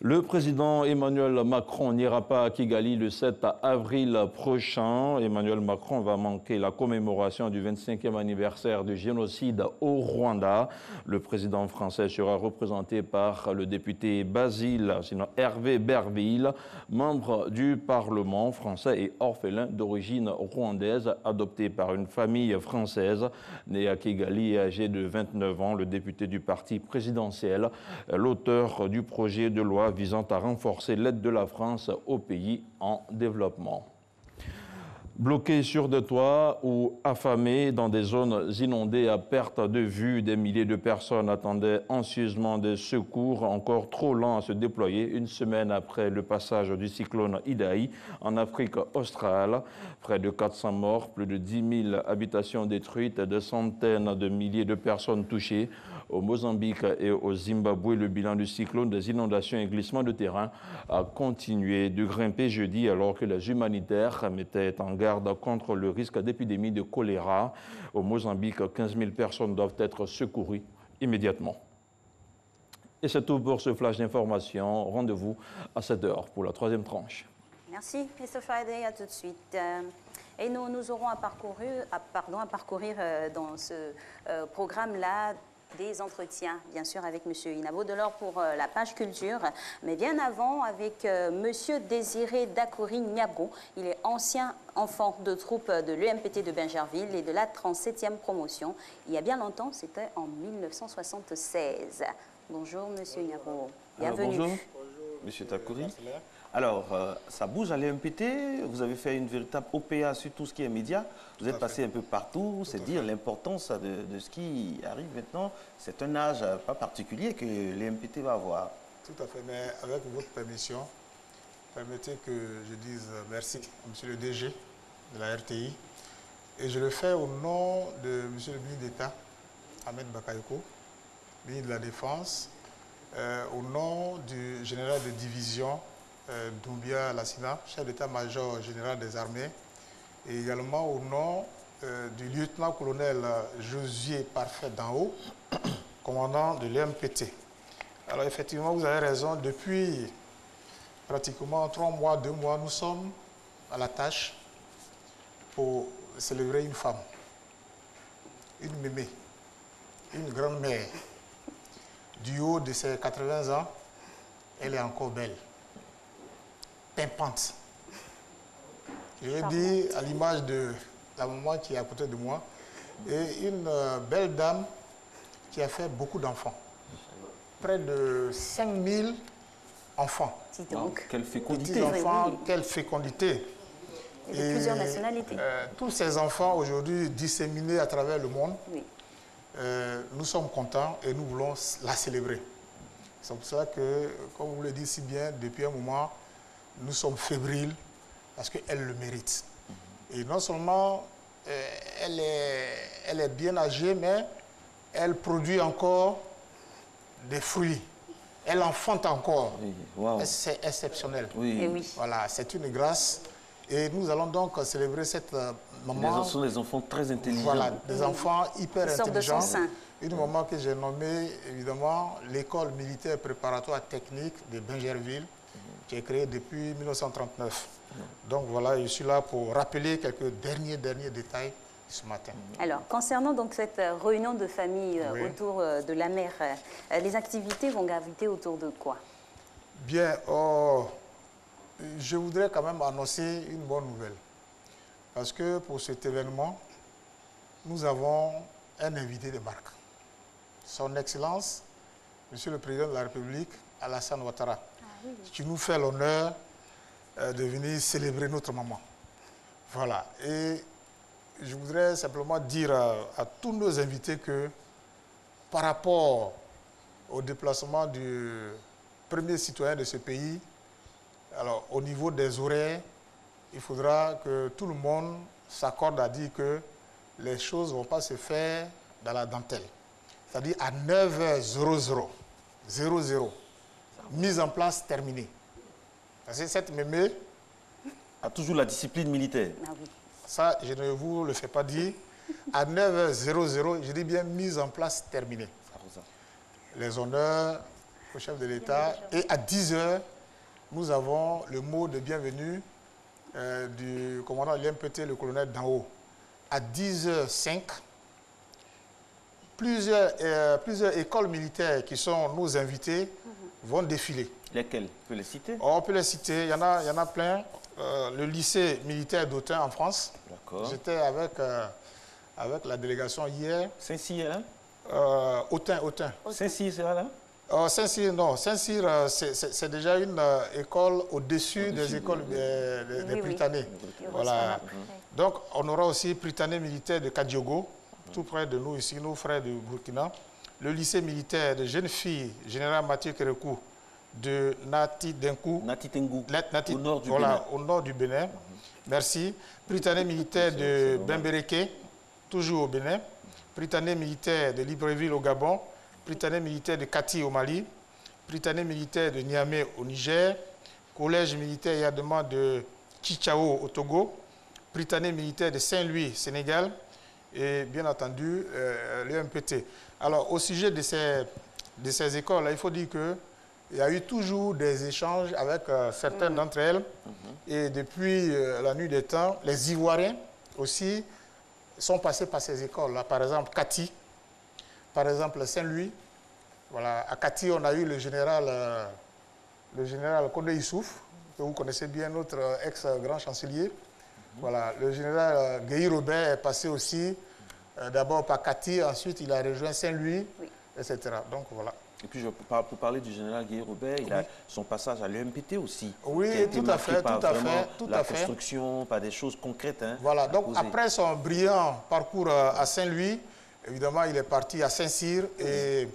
Le président Emmanuel Macron n'ira pas à Kigali le 7 avril prochain. Emmanuel Macron va manquer la commémoration du 25e anniversaire du génocide au Rwanda. Le président français sera représenté par le député Basile, sinon Hervé Berville, membre du Parlement français et orphelin d'origine rwandaise, adopté par une famille française. Né à Kigali et âgé de 29 ans, le député du parti présidentiel, l'auteur du projet de loi visant à renforcer l'aide de la France aux pays en développement. Bloqués sur des toits ou affamés dans des zones inondées à perte de vue, des milliers de personnes attendaient anxieusement des secours encore trop lents à se déployer une semaine après le passage du cyclone Idai en Afrique australe. Près de 400 morts, plus de 10 000 habitations détruites et des centaines de milliers de personnes touchées. Au Mozambique et au Zimbabwe, le bilan du cyclone, des inondations et glissements de terrain a continué de grimper jeudi alors que les humanitaires mettaient en garde contre le risque d'épidémie de choléra. Au Mozambique, 15 000 personnes doivent être secourues immédiatement. Et c'est tout pour ce flash d'information. Rendez-vous à 7h pour la troisième tranche. Merci, Mr. Friday. À tout de suite. Et nous aurons à parcourir dans ce programme-là des entretiens, bien sûr, avec M. Inabo Delors pour la page culture, mais bien avant avec M. Désiré Dakouri Niabo. Il est ancien enfant de troupe de l'EMPT de Bingerville et de la 37e promotion. Il y a bien longtemps, c'était en 1976. Bonjour, M. Niabo. Bienvenue. Bonjour, M. Dakouri. Alors, ça bouge à l'EMPT, vous avez fait une véritable OPA sur tout ce qui est média, vous êtes passé un peu partout, c'est dire l'importance de ce qui arrive maintenant. C'est un âge pas particulier que l'EMPT va avoir. Tout à fait, mais avec votre permission, permettez que je dise merci à M. le DG de la RTI. Et je le fais au nom de M. le ministre d'État, Ahmed Bakayoko, ministre de la Défense, au nom du général de division, Doumbia Lassina, chef d'état-major général des armées, et également au nom du lieutenant-colonel Josué Parfait d'en-haut, commandant de l'EMPT. Alors effectivement, vous avez raison, depuis pratiquement 3 mois, 2 mois, nous sommes à la tâche pour célébrer une femme, une mémé, une grand-mère. Du haut de ses 80 ans, elle est encore belle. Pimpante. Je vais dire à l'image de la maman qui est à côté de moi, et une belle dame qui a fait beaucoup d'enfants. Près de 5000 enfants. Donc, quelle fécondité. Enfants, quelle fécondité. Et de plusieurs nationalités. Tous ces enfants aujourd'hui disséminés à travers le monde, oui. Nous sommes contents et nous voulons la célébrer. C'est pour ça que, comme vous le dites si bien, depuis un moment, nous sommes fébriles parce qu'elle le mérite. Et non seulement elle est bien âgée, mais elle produit encore des fruits. Elle enfante encore. Oui. Wow. C'est exceptionnel. Oui. Et oui. Voilà, c'est une grâce. Et nous allons donc célébrer cette maman... Ce sont des enfants très intelligents. Voilà, des enfants hyper Ils sortent de intelligents. son sein. Une maman que j'ai nommée, évidemment, l'école militaire préparatoire technique de Bingerville, qui est créée depuis 1939. Donc voilà, je suis là pour rappeler quelques derniers détails ce matin. Alors, concernant donc cette réunion de famille autour de la mère, les activités vont graviter autour de quoi? Bien, je voudrais quand même annoncer une bonne nouvelle. Parce que pour cet événement, nous avons un invité de marque. Son Excellence, Monsieur le Président de la République, Alassane Ouattara, qui nous fait l'honneur de venir célébrer notre maman. Voilà. Et je voudrais simplement dire à tous nos invités que par rapport au déplacement du premier citoyen de ce pays, alors au niveau des horaires, il faudra que tout le monde s'accorde à dire que les choses ne vont pas se faire dans la dentelle. C'est-à-dire à 9h00, 00, mise en place, terminée. Parce que cette mémé a toujours la discipline militaire. Ah oui. Ça, je ne vous le fais pas dire. À 9h00, je dis bien mise en place, terminée. Les honneurs au chef de l'État. Et à 10h, nous avons le mot de bienvenue du commandant de l'IMPT, le colonel Danho. À 10h05, plusieurs écoles militaires qui sont nos invités vont défiler. Lesquelles? On peut les citer? On peut les citer, il y en a plein. Le lycée militaire d'Autun en France. J'étais avec la délégation hier. Saint-Cyr, hein? Autun. Saint-Cyr, c'est là? Saint-Cyr, non. Saint-Cyr, c'est déjà une école au-dessus des écoles des Britanniques. Voilà. Donc, on aura aussi Britannique militaire de Kadiogo, tout près de nous ici, nos frères du Burkina. Le lycée militaire de jeunes filles, Général Mathieu Kérékou, de Nati-Denkou. Au nord du voilà, Bénin. Au nord du Bénin. Merci. Britannique militaire de Bembereke, toujours au Bénin. Britannique militaire de Libreville au Gabon. Britannique militaire de Kati au Mali. Britannique militaire de Niamey au Niger. Collège militaire Yadema de Chichao au Togo. Britannique militaire de Saint-Louis, Sénégal. Et bien entendu, l'UMPT. Alors, au sujet de ces écoles, il faut dire qu'il y a eu toujours des échanges avec certaines d'entre elles. Et depuis la nuit des temps, les Ivoiriens aussi sont passés par ces écoles-là. Par exemple, Kati, par exemple, Saint-Louis. Voilà. À Kati, on a eu le général Kondé Issouf, que vous connaissez bien, notre ex-grand chancelier. Voilà. Le général Guéhi Robert est passé aussi d'abord par Kati, ensuite il a rejoint Saint-Louis, etc. Donc voilà. Et puis pour parler du général Guéhi Robert, il a son passage à l'UMPT aussi. Oui, tout à fait, la construction, par des choses concrètes. Hein, voilà, donc après son brillant parcours à Saint-Louis, évidemment il est parti à Saint-Cyr et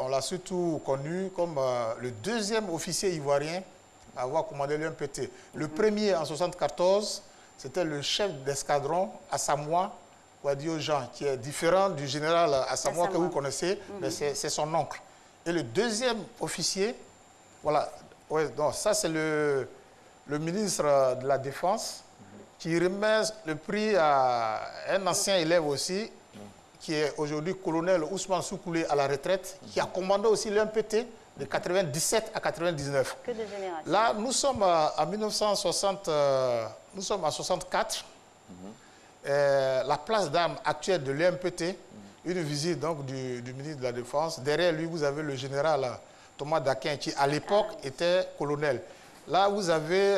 on l'a surtout connu comme le deuxième officier ivoirien à avoir commandé l'UMPT. Le premier en 1974, c'était le chef d'escadron à Samoa, Wadio Jean, qui est différent du général Assamoah que vous connaissez, mais c'est son oncle. Et le deuxième officier, voilà, donc ça c'est le ministre de la Défense qui remet le prix à un ancien élève aussi, qui est aujourd'hui colonel Ousmane Soukoulé à la retraite, qui a commandé aussi l'UMPT de 97 à 99. Que de générations. Là, nous sommes en 1960, nous sommes en 64. La place d'armes actuelle de l'UMPT, une visite donc du ministre de la Défense. Derrière lui, vous avez le général Thomas Daquin, qui à l'époque était colonel. Là, vous avez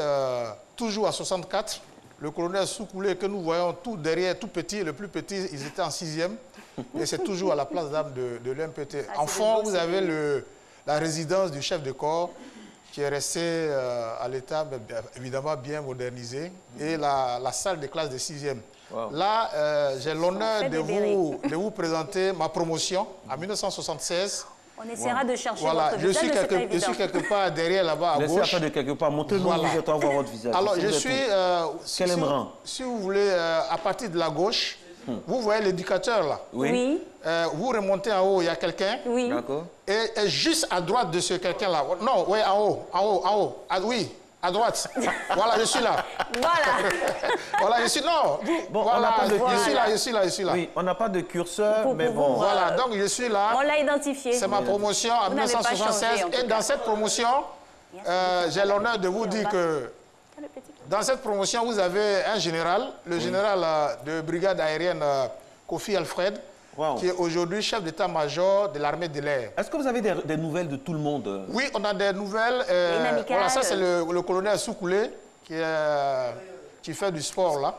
toujours à 64, le colonel Soukoulé que nous voyons tout derrière, tout petit, le plus petit, ils étaient en 6e. Et c'est toujours à la place d'armes de l'UMPT. En fond, vous avez la résidence du chef de corps, qui est restée à l'état, évidemment bien modernisée, et la salle de classe de 6e. Wow. Là, j'ai l'honneur de vous présenter ma promotion en 1976. On essaiera de chercher voilà. votre visage, je suis quelque part derrière là-bas à gauche. Laissez de quelque part, montrez-nous où vous êtes, on va voir votre visage. Alors, je suis, si vous voulez, à partir de la gauche, vous voyez l'éducateur là. Oui. Vous remontez en haut, il y a quelqu'un. Oui. D'accord. Et juste à droite de ce quelqu'un là. Non, oui, en haut. Ah, oui, À droite. Voilà, je suis là. Voilà. Voilà, je suis là. Bon, voilà, on n'a pas de je suis là. Oui, on n'a pas de curseur, mais bon. Voilà, donc je suis là. On l'a identifié. C'est ma promotion en 1976. Et dans cette promotion, j'ai l'honneur de vous dire que dans cette promotion, vous avez un général, le général de brigade aérienne Kofi Alfred, qui est aujourd'hui chef d'état-major de l'armée de l'air. Est-ce que vous avez des nouvelles de tout le monde? Oui, on a des nouvelles. Voilà, ça c'est le colonel Soukoulé qui fait du sport là.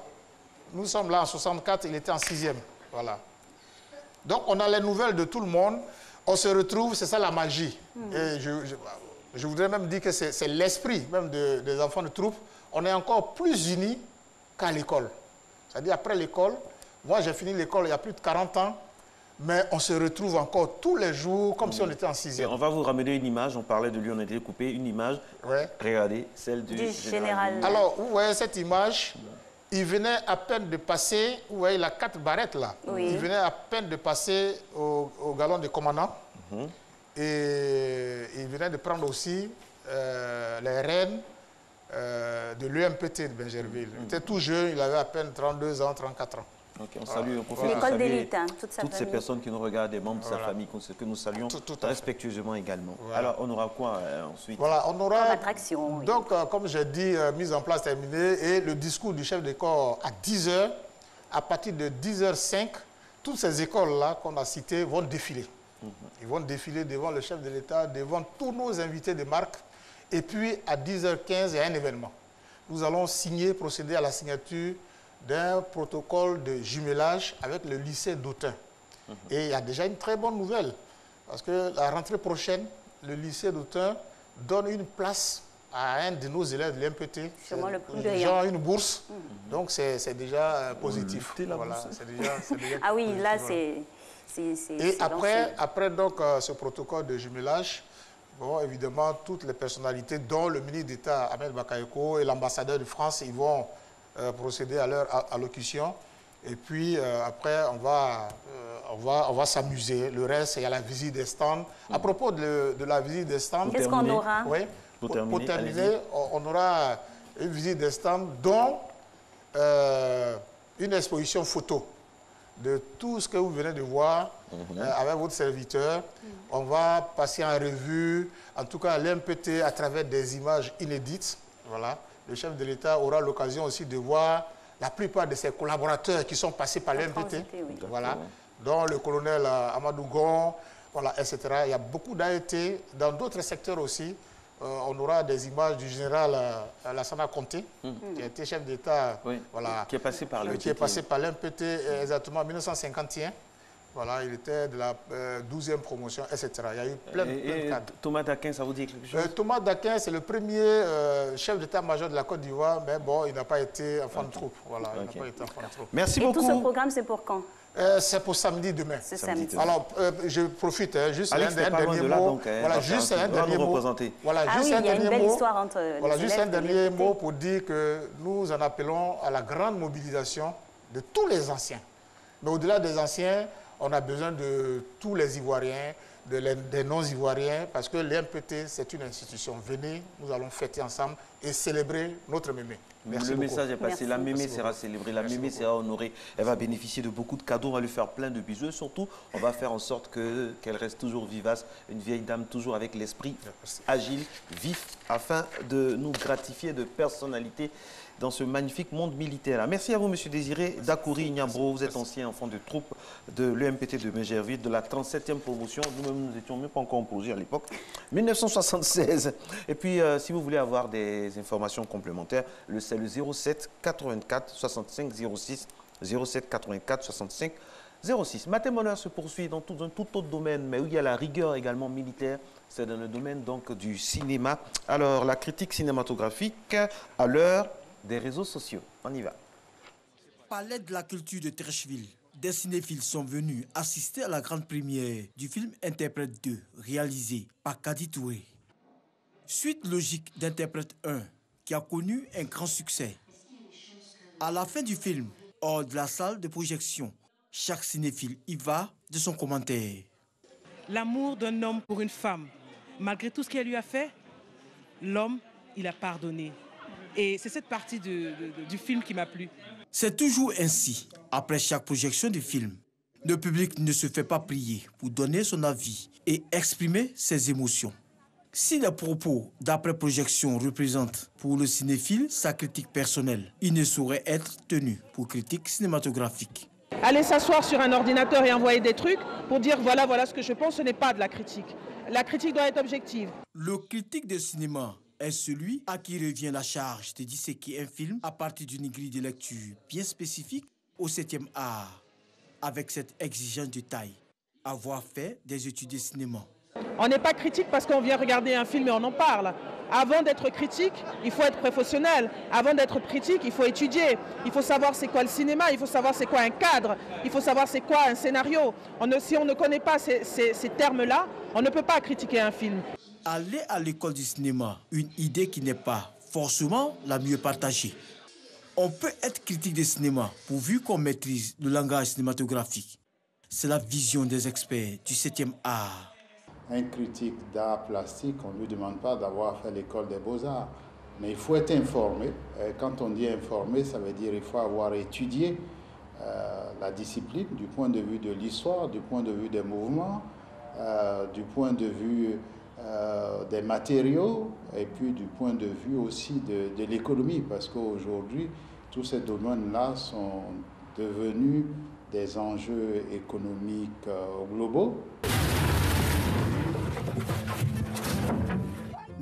Nous sommes là en 64, il était en 6e. Voilà. Donc on a les nouvelles de tout le monde. On se retrouve, c'est ça la magie. Et je voudrais même dire que c'est l'esprit même des enfants de troupe. On est encore plus unis qu'à l'école. C'est-à-dire après l'école, moi j'ai fini l'école il y a plus de 40 ans, mais on se retrouve encore tous les jours comme si on était en 6e. On va vous ramener une image, on parlait de lui, on a été coupé, une image. Regardez, celle du général. Alors, vous voyez cette image, il venait à peine de passer, vous voyez la 4 barrettes là, il venait à peine de passer au galon de commandant. Et il venait de prendre aussi les rênes de l'UMPT de Benjerville. Il était tout jeune, il avait à peine 32 ans, 34 ans. Okay, on salue, l'école d'élite, hein, toutes ces personnes qui nous regardent, des membres de sa famille, que nous saluons respectueusement également. Alors, on aura quoi ensuite? Voilà, on aura... attraction. Donc, comme j'ai dit, mise en place terminée, et le discours du chef de corps à 10h, à partir de 10h05, toutes ces écoles-là qu'on a citées vont défiler. Ils vont défiler devant le chef de l'État, devant tous nos invités de marque. Et puis, à 10h15, il y a un événement. Nous allons procéder à la signature d'un protocole de jumelage avec le lycée d'Autun. Et il y a déjà une très bonne nouvelle, parce que la rentrée prochaine, le lycée d'Autun donne une place à un de nos élèves de l'MPT, genre une bourse. Donc c'est déjà positif. Voilà, déjà ah oui, là c'est... Et après donc, ce protocole de jumelage, bon, évidemment, toutes les personnalités, dont le ministre d'État Ahmed Bakayoko et l'ambassadeur de France, ils vont procéder à leur allocution. Et puis après, on va s'amuser. Le reste, il y a la visite des stands. À propos de la visite des stands... Qu'est-ce qu'on aura? Oui, pour terminer, on aura une visite des stands, dont une exposition photo de tout ce que vous venez de voir avec votre serviteur. On va passer en revue, en tout cas l'MPT, à travers des images inédites. Voilà. Le chef de l'État aura l'occasion aussi de voir la plupart de ses collaborateurs qui sont passés par l'MPT. Voilà. Dont le colonel Amadou Gon, voilà, etc. Il y a beaucoup d'AET. Dans d'autres secteurs aussi, on aura des images du général Lassana Conté, qui a été chef d'État, voilà, qui est passé par l'MPT. Qui est passé par l'MPT exactement en 1951. Voilà, il était de la 12e promotion, etc. Il y a eu plein de cadres. Thomas Daquin, ça vous dit quelque chose? Thomas Daquin, c'est le premier chef d'état-major de la Côte d'Ivoire, mais bon, il n'a pas été enfant de troupe. Voilà, il n'a pas été enfant de troupe. Merci beaucoup. Et tout ce programme, c'est pour quand? C'est pour samedi demain. C'est samedi. Alors, je profite juste un dernier mot. Voilà, juste un dernier mot. Voilà, juste un dernier mot. Voilà, juste un dernier mot pour dire que nous en appelons à la grande mobilisation de tous les anciens. Mais au-delà des anciens, on a besoin de tous les Ivoiriens, des non-Ivoiriens, parce que l'MPT, c'est une institution. Venez, nous allons fêter ensemble et célébrer notre mémé. Merci Le beaucoup. message est passé. La mémé sera célébrée, la mémé sera honorée. Elle va bénéficier de beaucoup de cadeaux. On va lui faire plein de bisous. Et surtout, on va faire en sorte qu'elle reste toujours vivace. Une vieille dame toujours avec l'esprit agile, vif, afin de nous gratifier de personnalité dans ce magnifique monde militaire. Merci à vous, M. Désiré Dakouri Niambro. Vous êtes ancien enfant de troupe de l'UMPT de Benjerville, de la 37e promotion. Nous-mêmes, nous n'étions même pas encore en projet à l'époque. 1976. Et puis, si vous voulez avoir des informations complémentaires, c'est le 07 84 65 06. 07 84 65 06. Matémoneur se poursuit dans un tout autre domaine, mais où il y a la rigueur également militaire. C'est dans le domaine donc du cinéma. Alors, la critique cinématographique à l'heure des réseaux sociaux. On y va. Palais de la culture de Trècheville, des cinéphiles sont venus assister à la grande première du film Interprète 2, réalisé par Kadi Touré. Suite logique d'Interprète 1, qui a connu un grand succès. À la fin du film, hors de la salle de projection, chaque cinéphile y va de son commentaire. L'amour d'un homme pour une femme, malgré tout ce qu'elle lui a fait, l'homme il a pardonné. Et c'est cette partie du film qui m'a plu. C'est toujours ainsi, après chaque projection du film. Le public ne se fait pas prier pour donner son avis et exprimer ses émotions. Si les propos d'après-projection représentent pour le cinéphile sa critique personnelle, il ne saurait être tenu pour critique cinématographique. Aller s'asseoir sur un ordinateur et envoyer des trucs pour dire voilà ce que je pense, ce n'est pas de la critique. La critique doit être objective. Le critique de cinéma est celui à qui revient la charge de disséquer un film à partir d'une grille de lecture bien spécifique au 7e art, avec cette exigence de taille, avoir fait des études de cinéma. On n'est pas critique parce qu'on vient regarder un film et on en parle. Avant d'être critique, il faut être professionnel. Avant d'être critique, il faut étudier. Il faut savoir c'est quoi le cinéma, il faut savoir c'est quoi un cadre, il faut savoir c'est quoi un scénario. Si on ne connaît pas ces termes-là, on ne peut pas critiquer un film. Aller à l'école du cinéma, une idée qui n'est pas forcément la mieux partagée. On peut être critique de cinéma pourvu qu'on maîtrise le langage cinématographique. C'est la vision des experts du 7e art. Un critique d'art plastique, on ne lui demande pas d'avoir fait l'école des beaux-arts. Mais il faut être informé. Et quand on dit informé, ça veut dire qu'il faut avoir étudié la discipline du point de vue de l'histoire, du point de vue des mouvements, du point de vue des matériaux et puis du point de vue aussi de l'économie. Parce qu'aujourd'hui, tous ces domaines-là sont devenus des enjeux économiques globaux.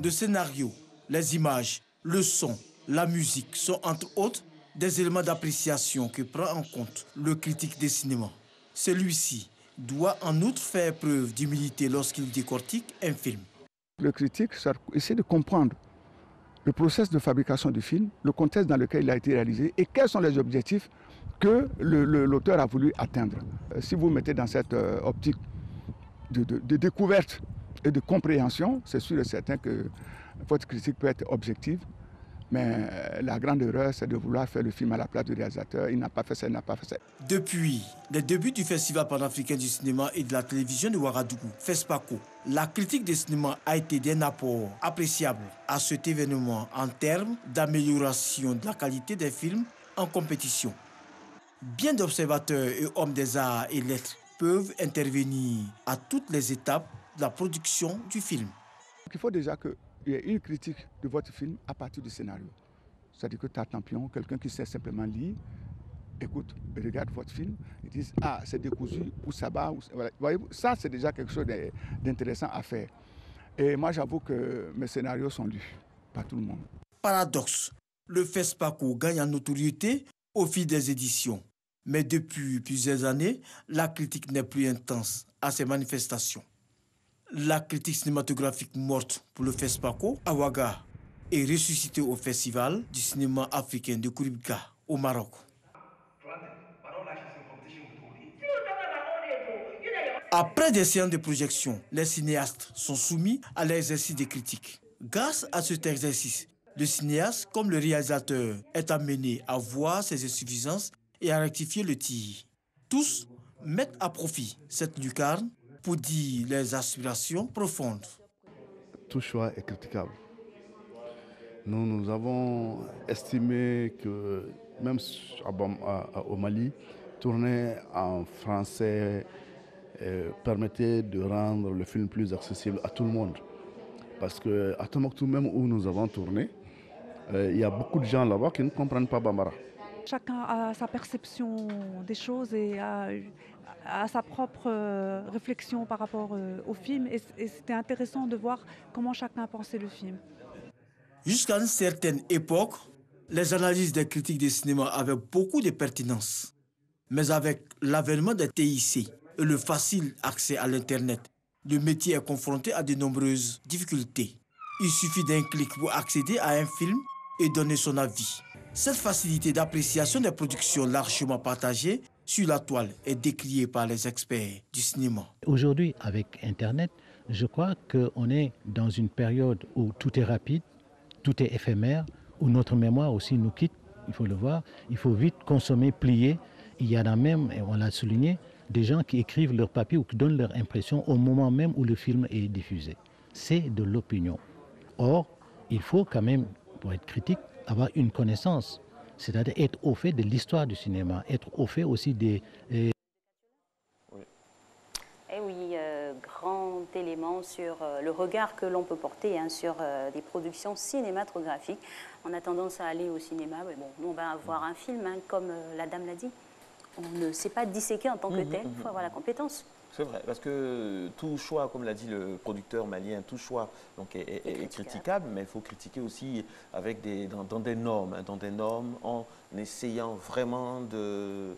Le scénario, les images, le son, la musique sont entre autres des éléments d'appréciation que prend en compte le critique de cinéma. Celui-ci doit en outre faire preuve d'humilité lorsqu'il décortique un film. Le critique essaie de comprendre le processus de fabrication du film, le contexte dans lequel il a été réalisé et quels sont les objectifs que l'auteur a voulu atteindre. Si vous mettez dans cette optique de découverte et de compréhension, c'est sûr et certain que votre critique peut être objective, mais la grande erreur, c'est de vouloir faire le film à la place du réalisateur. Il n'a pas fait ça, il n'a pas fait ça. Depuis les débuts du Festival panafricain du cinéma et de la télévision de Ouagadougou, FESPACO, la critique du cinéma a été d'un apport appréciable à cet événement en termes d'amélioration de la qualité des films en compétition. Bien d'observateurs et hommes des arts et lettres peuvent intervenir à toutes les étapes de la production du film. Il faut déjà qu'il y ait une critique de votre film à partir du scénario. C'est-à-dire que Tartampion, quelqu'un qui sait simplement lire, écoute, regarde votre film, ils disent « Ah, c'est décousu, ou ça va, ou... » Voilà. Voyez, ça, c'est déjà quelque chose d'intéressant à faire. Et moi, j'avoue que mes scénarios sont lus par tout le monde. Paradoxe, le FESPACO gagne en notoriété au fil des éditions. Mais depuis plusieurs années, la critique n'est plus intense à ces manifestations. La critique cinématographique morte pour le FESPACO à Ouaga est ressuscitée au Festival du cinéma africain de Kouribga au Maroc. Après des séances de projection, les cinéastes sont soumis à l'exercice de critique. Grâce à cet exercice, le cinéaste, comme le réalisateur, est amené à voir ses insuffisances et à rectifier le tir. Tous mettent à profit cette lucarne pour dire les aspirations profondes. Tout choix est critiquable. Nous avons estimé que même au Mali, tourner en français permettait de rendre le film plus accessible à tout le monde. Parce qu'à Tombouctou, même où nous avons tourné, il y a beaucoup de gens là-bas qui ne comprennent pas Bambara. Chacun a sa perception des choses et a sa propre réflexion par rapport au film. Et c'était intéressant de voir comment chacun pensait le film. Jusqu'à une certaine époque, les analyses des critiques de cinéma avaient beaucoup de pertinence. Mais avec l'avènement des TIC et le facile accès à l'Internet, le métier est confronté à de nombreuses difficultés. Il suffit d'un clic pour accéder à un film et donner son avis. Cette facilité d'appréciation des productions largement partagées sur la toile est décriée par les experts du cinéma. Aujourd'hui, avec Internet, je crois qu'on est dans une période où tout est rapide, tout est éphémère, où notre mémoire aussi nous quitte, il faut le voir. Il faut vite consommer, plier. Il y en a même, et on l'a souligné, des gens qui écrivent leur papier ou qui donnent leur impression au moment même où le film est diffusé. C'est de l'opinion. Or, il faut quand même, pour être critique, avoir une connaissance, c'est-à-dire être au fait de l'histoire du cinéma, être au fait aussi des... Eh oui, grand élément sur le regard que l'on peut porter sur des productions cinématographiques. On a tendance à aller au cinéma, mais bon, nous on va voir un film, comme la dame l'a dit. On ne sait pas disséquer en tant que tel, il faut avoir la compétence. C'est vrai, parce que tout choix, comme l'a dit le producteur malien, tout choix donc, est critiquable, mais il faut critiquer aussi avec dans des normes, en essayant vraiment de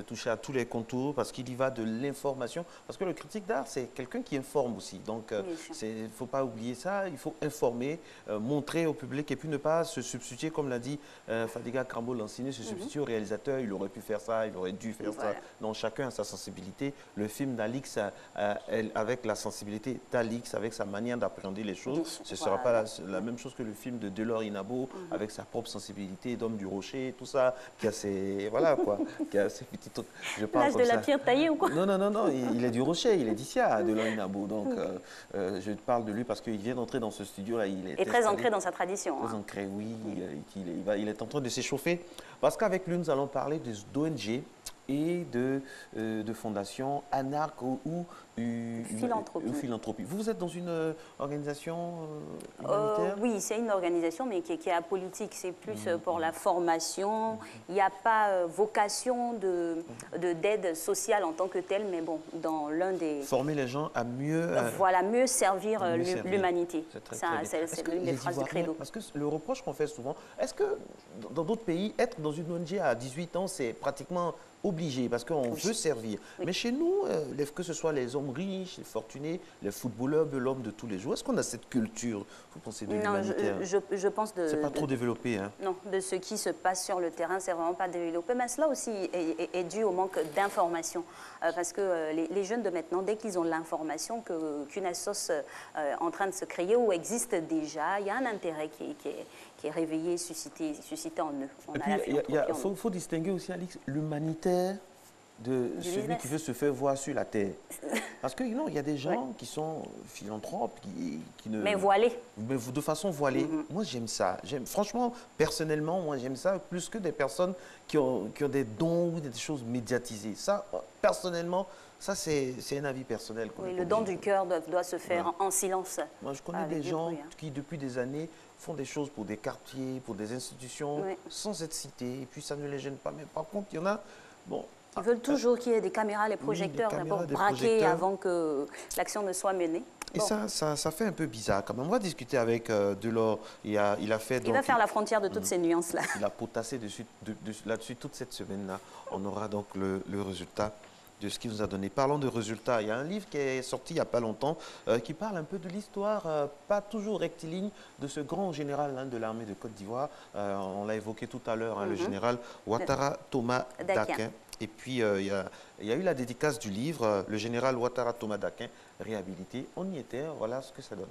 toucher à tous les contours, parce qu'il y va de l'information. Parce que le critique d'art, c'est quelqu'un qui informe aussi. Donc, il ne faut pas oublier ça. Il faut informer, montrer au public et puis ne pas se substituer, comme l'a dit Fadiga Krambo-Lansine, se substituer au réalisateur. Il aurait pu faire ça, il aurait dû faire ça. Non, chacun a sa sensibilité. Le film d'Alix, avec la sensibilité d'Alix, avec sa manière d'appréhender les choses, ce ne sera pas la même chose que le film de Delors Inabo, avec sa propre sensibilité d'homme du rocher, tout ça, qui a ses... Voilà, quoi, qui a ses petits trucs. L'âge de la pierre taillée ou quoi? Non, il est du rocher, il est d'ici à Delors Inabo. Donc, je parle de lui parce qu'il vient d'entrer dans ce studio-là. Il est très ancré dans sa tradition. Très ancré, oui. Il est en train de s'échauffer. Parce qu'avec lui, nous allons parler d'ONG et de fondations anarcho ou philanthropie. Vous êtes dans une organisation humanitaire? Oui, c'est une organisation, mais qui est apolitique. C'est plus pour la formation. Il n'y a pas vocation d'aide sociale en tant que telle, mais bon, dans l'un des... Former les gens à mieux... Voilà, mieux servir l'humanité. C'est l'une des phrases du credo. Parce que le reproche qu'on fait souvent, est-ce que dans d'autres pays, être dans une ONG à 18 ans, c'est pratiquement obligé parce qu'on veut servir. Mais chez nous, que ce soit les hommes riches, les fortunés, les footballeurs de l'homme de tous les jours, est-ce qu'on a cette culture, vous pensez, de l'humanité? Je pense de... C'est pas trop développé, hein? Non, de ce qui se passe sur le terrain, c'est vraiment pas développé. Mais cela aussi est dû au manque d'information. Parce que les jeunes de maintenant, dès qu'ils ont l'information qu'une association en train de se créer ou existe déjà, il y a un intérêt qui est réveillé, suscité en eux. Il faut distinguer aussi, Alix, l'humanitaire de celui qui veut se faire voir sur la terre. Parce que non, il y a des gens qui sont philanthropes, qui ne... Mais voilés. Mais de façon voilée. Moi, j'aime ça. Franchement, personnellement, moi, j'aime ça plus que des personnes qui ont des dons ou des choses médiatisées. Ça, personnellement, ça, c'est un avis personnel. Oui, le don du cœur doit se faire en silence. Moi, je connais des gens qui, depuis des années, font des choses pour des quartiers, pour des institutions, sans être cités. Et puis, ça ne les gêne pas. Mais par contre, il y en a... Bon, ils veulent toujours qu'il y ait des caméras, les projecteurs, d'abord braqués avant que l'action ne soit menée. Et ça fait un peu bizarre quand même. On va discuter avec Delors. Il va faire la frontière de toutes ces nuances-là. Il a potassé là-dessus toute cette semaine-là. On aura donc le résultat de ce qu'il nous a donné. Parlons de résultats. Il y a un livre qui est sorti il n'y a pas longtemps qui parle un peu de l'histoire, pas toujours rectiligne, de ce grand général de l'armée de Côte d'Ivoire. On l'a évoqué tout à l'heure, le général Ouattara Thomas Dakin. Et puis, il y a eu la dédicace du livre, le général Ouattara Thomas Dakin, réhabilité. On y était, voilà ce que ça donne.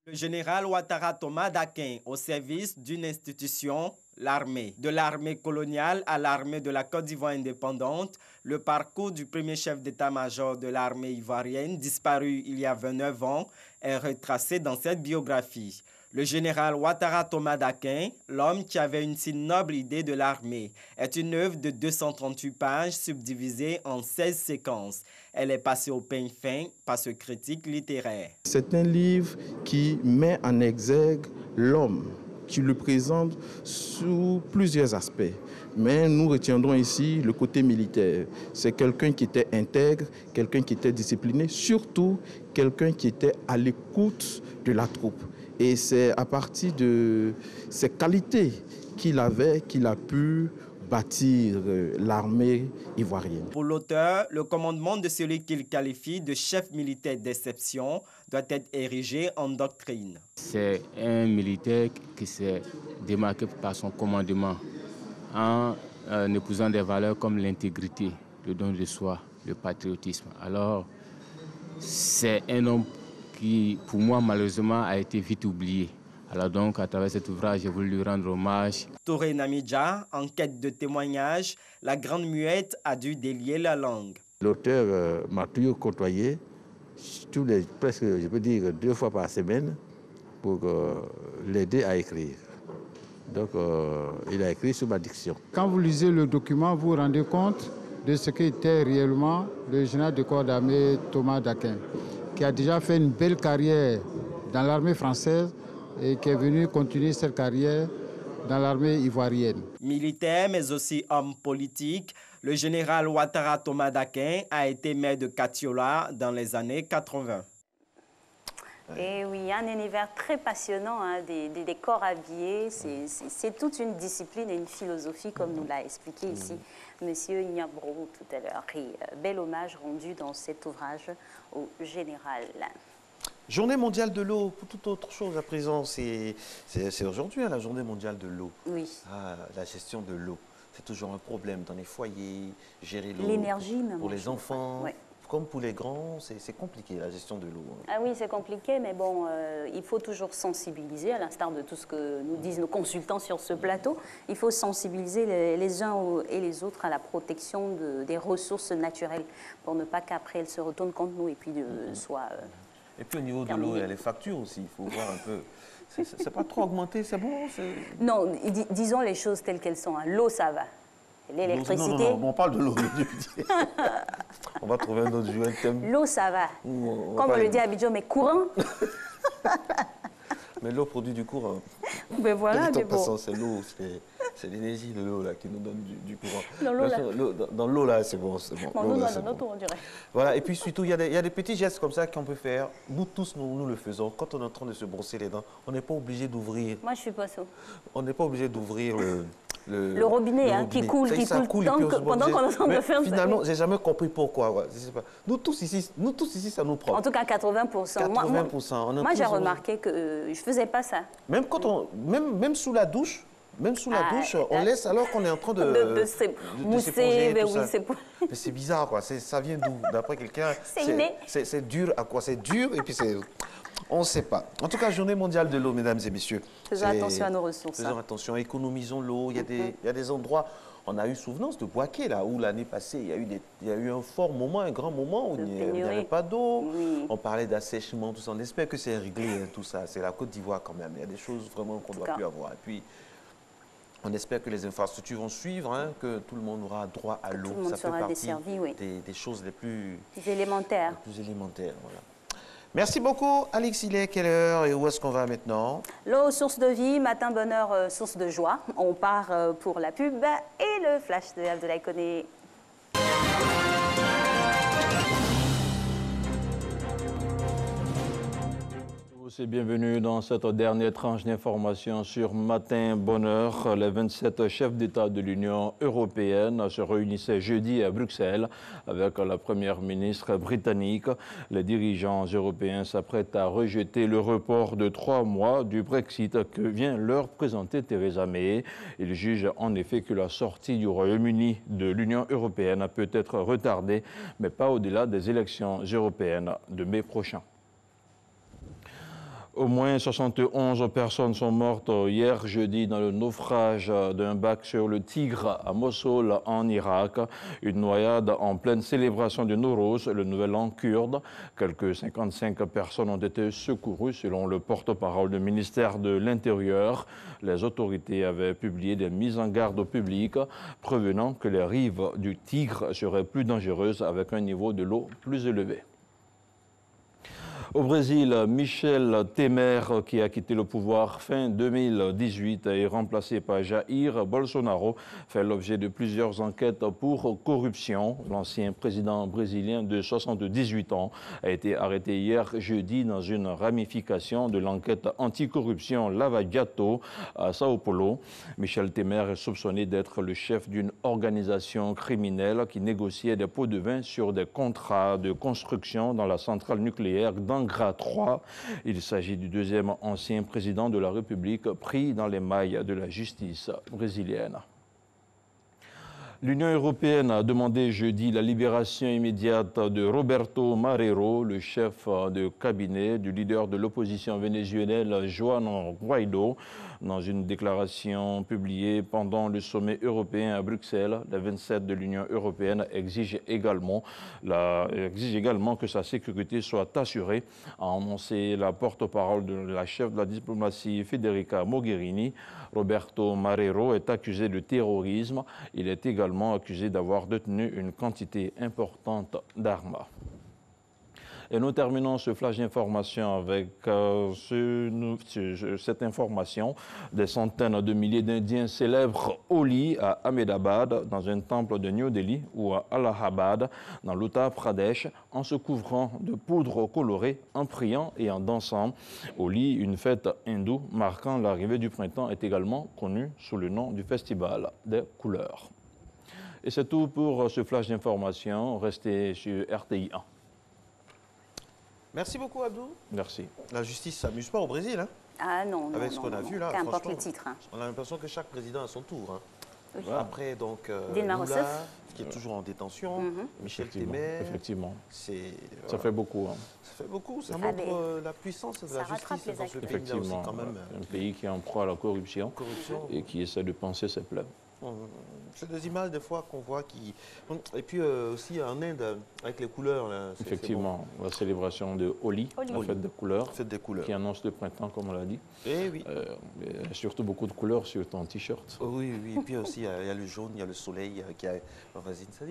Le général Ouattara Thomas Dakin, au service d'une institution, l'armée. De l'armée coloniale à l'armée de la Côte d'Ivoire indépendante, le parcours du premier chef d'état-major de l'armée ivoirienne, disparu il y a 29 ans, est retracé dans cette biographie. Le général Ouattara Thomas Dakin, l'homme qui avait une si noble idée de l'armée, est une œuvre de 238 pages subdivisée en 16 séquences. Elle est passée au peigne fin par ce critique littéraire. C'est un livre qui met en exergue l'homme, qui le présente sous plusieurs aspects. Mais nous retiendrons ici le côté militaire. C'est quelqu'un qui était intègre, quelqu'un qui était discipliné, surtout quelqu'un qui était à l'écoute de la troupe. Et c'est à partir de ces qualités qu'il avait qu'il a pu bâtir l'armée ivoirienne. Pour l'auteur, le commandement de celui qu'il qualifie de chef militaire d'exception doit être érigé en doctrine. C'est un militaire qui s'est démarqué par son commandement en épousant des valeurs comme l'intégrité, le don de soi, le patriotisme. Alors, c'est un homme qui, pour moi, malheureusement, a été vite oublié. Alors donc, à travers cet ouvrage, j'ai voulu lui rendre hommage. Touré Namidja, en quête de témoignages, la grande muette a dû délier la langue. L'auteur m'a toujours côtoyé presque, je peux dire, 2 fois par semaine pour l'aider à écrire. Donc, il a écrit sur ma diction. Quand vous lisez le document, vous vous rendez compte de ce qu'était réellement le général de corps d'armée Thomas Daquin, qui a déjà fait une belle carrière dans l'armée française et qui est venu continuer cette carrière dans l'armée ivoirienne. Militaire, mais aussi homme politique, le général Ouattara Thomas Daquin a été maire de Katiola dans les années 80. Et oui, un univers très passionnant, hein, des corps habillés. C'est toute une discipline et une philosophie, comme nous l'a expliqué ici Monsieur Niabro tout à l'heure. Et bel hommage rendu dans cet ouvrage au général. Journée mondiale de l'eau, pour toute autre chose à présent, c'est aujourd'hui hein, la journée mondiale de l'eau. Oui. Ah, la gestion de l'eau, c'est toujours un problème dans les foyers, gérer l'eau. L'énergie même. Pour les enfants. Ouais. Comme pour les grands, c'est compliqué la gestion de l'eau. Ah oui, c'est compliqué, mais bon, il faut toujours sensibiliser, à l'instar de tout ce que nous disent nos consultants sur ce plateau. Il faut sensibiliser les uns et les autres à la protection des ressources naturelles pour ne pas qu'après elles se retournent contre nous et puis soient... Et puis au niveau de l'eau, il y a les factures aussi, il faut voir un peu. C'est pas trop augmenté, c'est bon? Non, disons les choses telles qu'elles sont. Hein. L'eau, ça va. L'électricité... Non, on parle de l'eau. On va trouver un autre thème. L'eau, ça va. Comme on le dit à Abidjan, mais courant. Mais l'eau produit du courant. Mais voilà, mais bon. C'est l'eau, c'est l'énergie de l'eau qui nous donne du courant. Dans l'eau, là, c'est bon. Dans notre eau, on dirait. Voilà, et puis surtout, il y a des petits gestes comme ça qu'on peut faire. Nous tous, nous le faisons. Quand on est en train de se brosser les dents, on n'est pas obligé d'ouvrir. Moi, je suis pas ça. On n'est pas obligé d'ouvrir le robinet, hein, qui coule pendant qu'on est en train de faire ça. Finalement, j'ai jamais compris pourquoi. Ouais. Je sais pas. Nous tous ici, ça nous prend. En tout cas, 80%. 80%. Moi, j'ai remarqué que je faisais pas ça. Même quand même sous la douche. Même sous la douche, on laisse alors qu'on est en train de mousser. Mais c'est bizarre, quoi. Ça vient d'où? D'après quelqu'un, c'est dur à quoi? C'est dur et puis c'est... On ne sait pas. En tout cas, journée mondiale de l'eau, mesdames et messieurs. Faisons attention à nos ressources. Faisons attention, économisons l'eau. Il y a des endroits... On a eu souvenance de Boaké, là, où l'année passée, il y a eu un fort moment, un grand moment où il n'y avait pas d'eau. Oui. On parlait d'assèchement, tout ça. On espère que c'est réglé, hein, tout ça. C'est la Côte d'Ivoire quand même. Il y a des choses vraiment qu'on ne doit plus avoir. Et puis, on espère que les infrastructures vont suivre, hein, que tout le monde aura droit à l'eau. Ça fait partie des choses les plus élémentaires. Voilà. Merci beaucoup, Alexis Lé. Quelle heure et où est-ce qu'on va maintenant? L'eau, source de vie, matin bonheur, source de joie. On part pour la pub et le flash de Abdoulaye Koné. Et bienvenue dans cette dernière tranche d'information sur Matin Bonheur. Les 27 chefs d'État de l'Union européenne se réunissaient jeudi à Bruxelles avec la première ministre britannique. Les dirigeants européens s'apprêtent à rejeter le report de 3 mois du Brexit que vient leur présenter Theresa May. Ils jugent en effet que la sortie du Royaume-Uni de l'Union européenne peut être retardée, mais pas au-delà des élections européennes de mai prochain. Au moins 71 personnes sont mortes hier jeudi dans le naufrage d'un bac sur le Tigre à Mossoul en Irak. Une noyade en pleine célébration de Nowruz, le nouvel an kurde. Quelques 55 personnes ont été secourues selon le porte-parole du ministère de l'Intérieur. Les autorités avaient publié des mises en garde au public prévenant que les rives du Tigre seraient plus dangereuses avec un niveau de l'eau plus élevé. Au Brésil, Michel Temer, qui a quitté le pouvoir fin 2018 et est remplacé par Jair Bolsonaro, fait l'objet de plusieurs enquêtes pour corruption. L'ancien président brésilien de 78 ans a été arrêté hier jeudi dans une ramification de l'enquête anticorruption Lava Jato à Sao Paulo. Michel Temer est soupçonné d'être le chef d'une organisation criminelle qui négociait des pots de vin sur des contrats de construction dans la centrale nucléaire d'Angra 3. Il s'agit du deuxième ancien président de la République pris dans les mailles de la justice brésilienne. L'Union européenne a demandé jeudi la libération immédiate de Roberto Marrero, le chef de cabinet du leader de l'opposition vénézuélienne Juan Guaidó. Dans une déclaration publiée pendant le sommet européen à Bruxelles, les 27 de l'Union européenne exigent également que sa sécurité soit assurée, a annoncé la porte-parole de la chef de la diplomatie Federica Mogherini. Roberto Marrero est accusé de terrorisme. Il est également accusé d'avoir détenu une quantité importante d'armes. Et nous terminons ce flash d'information avec cette information. Des centaines de milliers d'Indiens célèbrent Holi à Ahmedabad, dans un temple de New Delhi, ou à Allahabad, dans l'Uttar Pradesh, en se couvrant de poudre colorée, en priant et en dansant. Holi, une fête hindoue marquant l'arrivée du printemps, est également connue sous le nom du Festival des couleurs. Et c'est tout pour ce flash d'information. Restez sur RTI 1. Merci beaucoup, Abdou. Merci. La justice ne s'amuse pas au Brésil, hein? Ah non, non, avec ce qu'on a vu là, qu'importe le titre. Hein. On a l'impression que chaque président a son tour. Hein. Oui. Après, donc, Dilma Lula, Rousseff, qui est toujours en détention, Michel Effectivement, Temer. effectivement. Voilà. Ça fait beaucoup. Hein. Ça fait beaucoup. Ça montre la puissance de la justice dans ce pays-là aussi, quand même. Un pays qui est en proie à la corruption. Et qui essaie de penser ses plaies. C'est des images des fois qu'on voit qui... Et puis aussi en Inde, avec les couleurs. Là, effectivement, la célébration de Holi, la fête des couleurs, qui annonce le printemps, comme on l'a dit. Et oui. Et surtout beaucoup de couleurs sur ton t-shirt. Oui, oui. Et puis aussi, il y a le jaune, il y a le soleil qui a...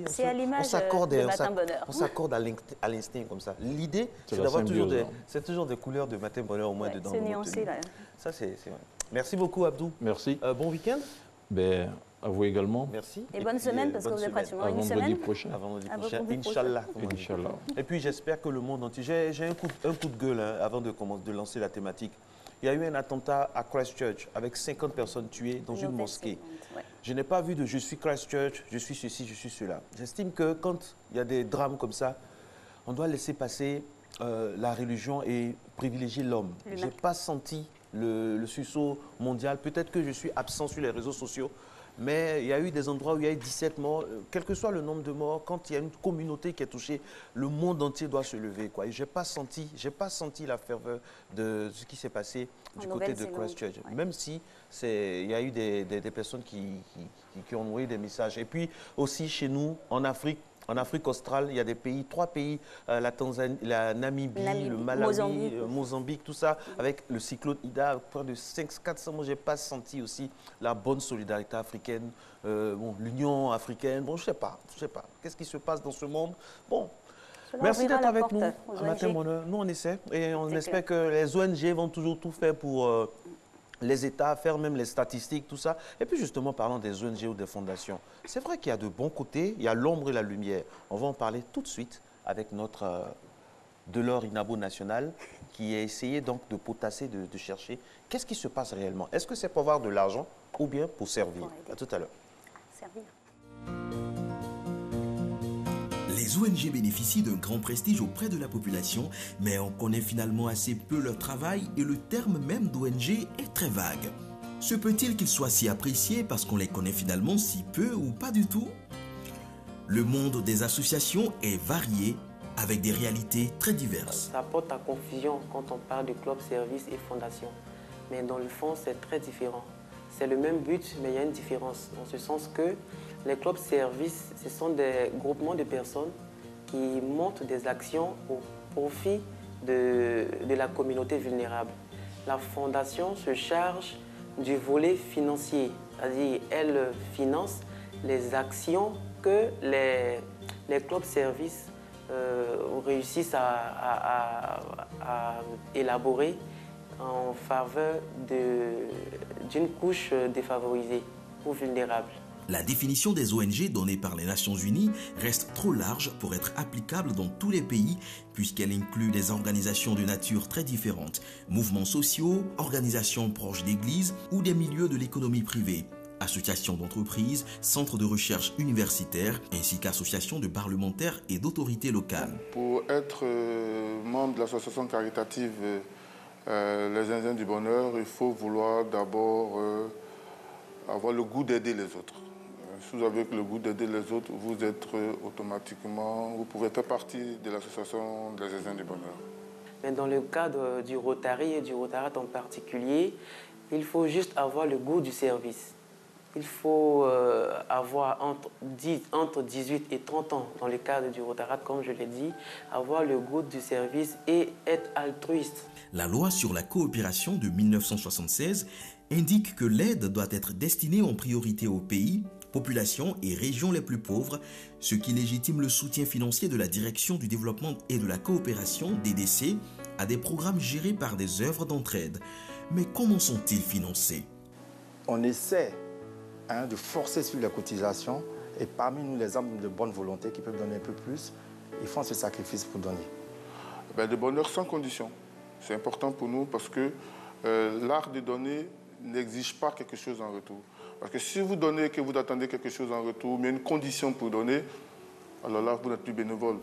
C'est à l'image de Matin Bonheur. On s'accorde à l'instinct comme ça. L'idée, c'est d'avoir toujours des couleurs de Matin Bonheur au moins dedans. C'est nuancé, là. Ça, c'est vrai. Merci beaucoup, Abdou. Merci. Bon week-end. Ben, à vous également. Merci. Et bonne semaine, parce que vous êtes pratiquement une semaine. À vendredi prochain. Inch'Allah. Inch'Allah. Et puis, j'espère que le monde entier... J'ai un coup de gueule hein, avant de lancer la thématique. Il y a eu un attentat à Christchurch avec 50 personnes tuées dans une mosquée. Ouais. Je n'ai pas vu de « je suis Christchurch, je suis ceci, je suis cela ». J'estime que quand il y a des drames comme ça, on doit laisser passer la religion et privilégier l'homme. Je n'ai pas senti le sursaut mondial. Peut-être que je suis absent sur les réseaux sociaux, mais il y a eu des endroits où il y a eu 17 morts. Quel que soit le nombre de morts, quand il y a une communauté qui est touchée, le monde entier doit se lever. Quoi. Et je n'ai pas senti la ferveur de ce qui s'est passé du côté de Christchurch. Ouais. Même si il y a eu des personnes qui ont envoyé des messages. Et puis aussi chez nous, en Afrique australe, il y a des pays, 3 pays, la Tanzanie, la Namibie, le Malawi, Mozambique, tout ça, avec le cyclone Ida, près de 400 mois, je n'ai pas senti aussi la bonne solidarité africaine, l'Union africaine, bon, je sais pas. Qu'est-ce qui se passe dans ce monde? Bon. Merci d'être avec nous. Matin Bonheur. Nous, on essaie et on espère que les ONG vont toujours tout faire pour les États, faire même les statistiques, tout ça. Et puis justement, parlant des ONG ou des fondations, c'est vrai qu'il y a de bons côtés, il y a l'ombre et la lumière. On va en parler tout de suite avec notre Delors Inabo national qui a essayé donc de potasser, de chercher qu'est-ce qui se passe réellement. Est-ce que c'est pour avoir de l'argent ou bien pour servir? À tout à l'heure. Servir. Les ONG bénéficient d'un grand prestige auprès de la population, mais on connaît finalement assez peu leur travail et le terme même d'ONG est très vague. Se peut-il qu'ils soient si appréciés parce qu'on les connaît finalement si peu ou pas du tout? Le monde des associations est varié, avec des réalités très diverses. Ça porte à confusion quand on parle de clubs, services et fondations. Mais dans le fond, c'est très différent. C'est le même but, mais il y a une différence. En ce sens que les clubs services, ce sont des groupements de personnes qui montent des actions au profit de la communauté vulnérable. La fondation se charge du volet financier, c'est-à-dire elle finance les actions que les clubs services réussissent à élaborer en faveur d'une couche défavorisée ou vulnérable. La définition des ONG donnée par les Nations Unies reste trop large pour être applicable dans tous les pays puisqu'elle inclut des organisations de nature très différentes, mouvements sociaux, organisations proches d'églises ou des milieux de l'économie privée, associations d'entreprises, centres de recherche universitaires ainsi qu'associations de parlementaires et d'autorités locales. Pour être membre de l'association caritative Les Indiens du Bonheur, il faut vouloir d'abord avoir le goût d'aider les autres. Si vous avez le goût d'aider les autres, vous êtes automatiquement, vous pouvez faire partie de l'association des Indiens du Bonheur. Mais dans le cadre du Rotary et du Rotaract en particulier, il Il faut juste avoir le goût du service. Il faut avoir entre 18 et 30 ans, dans le cadre du Rotaract, comme je l'ai dit, avoir le goût du service et être altruiste. La loi sur la coopération de 1976 indique que l'aide doit être destinée en priorité aux pays, populations et régions les plus pauvres, ce qui légitime le soutien financier de la Direction du développement et de la coopération, DDC, à des programmes gérés par des œuvres d'entraide. Mais comment sont-ils financés? On essaie de forcer sur les cotisations et parmi nous les hommes de bonne volonté qui peuvent donner un peu plus, ils font ce sacrifice pour donner. De bonheur sans condition. C'est important pour nous parce que l'art de donner n'exige pas quelque chose en retour. Parce que si vous donnez que vous attendez quelque chose en retour, mais une condition pour donner, alors là, vous n'êtes plus bénévole.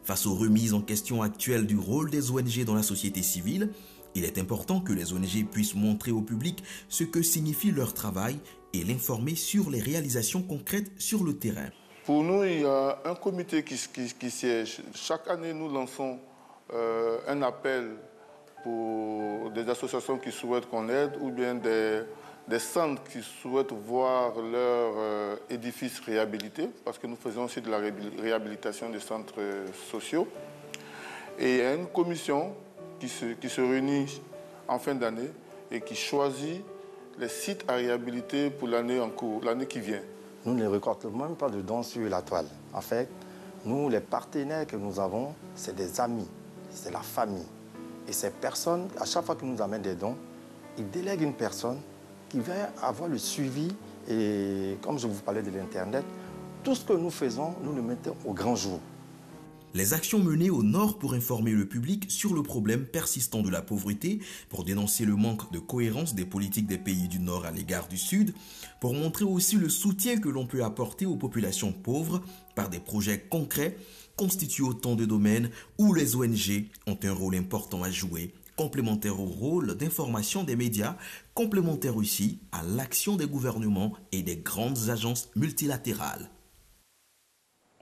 Face aux remises en question actuelles du rôle des ONG dans la société civile, il est important que les ONG puissent montrer au public ce que signifie leur travail et l'informer sur les réalisations concrètes sur le terrain. Pour nous, il y a un comité qui siège. Chaque année, nous lançons un appel pour des associations qui souhaitent qu'on aide ou bien des centres qui souhaitent voir leur édifice réhabilité, parce que nous faisons aussi de la réhabilitation des centres sociaux. Et il y a une commission qui se réunit en fin d'année et qui choisit les sites à réhabiliter pour l'année en cours, l'année qui vient. Nous ne récoltons même pas de dons sur la toile. En fait, nous, les partenaires que nous avons, c'est des amis, c'est la famille. Et ces personnes, à chaque fois qu'ils nous amènent des dons, ils délèguent une personne qui va avoir le suivi. Et comme je vous parlais de l'Internet, tout ce que nous faisons, nous le mettons au grand jour. Les actions menées au Nord pour informer le public sur le problème persistant de la pauvreté, pour dénoncer le manque de cohérence des politiques des pays du Nord à l'égard du Sud, pour montrer aussi le soutien que l'on peut apporter aux populations pauvres par des projets concrets, constituent autant de domaines où les ONG ont un rôle important à jouer, complémentaire au rôle d'information des médias, complémentaire aussi à l'action des gouvernements et des grandes agences multilatérales.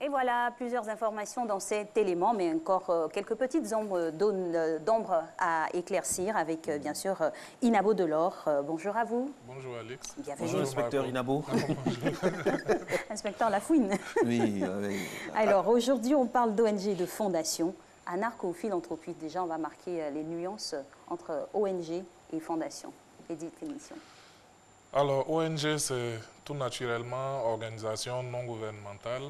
Et voilà plusieurs informations dans cet élément, mais encore quelques petites ombres d'ombre à éclaircir avec bien sûr Inabo Delors. Bonjour à vous. Bonjour Alex. Bienvenue. Bonjour inspecteur Inabo. Inspecteur Lafouine. Oui. Alors aujourd'hui on parle d'ONG, de fondation. Anarcho-philanthropie, déjà on va marquer les nuances entre ONG et fondation. Edith, l'émission. Alors ONG c'est tout naturellement organisation non gouvernementale.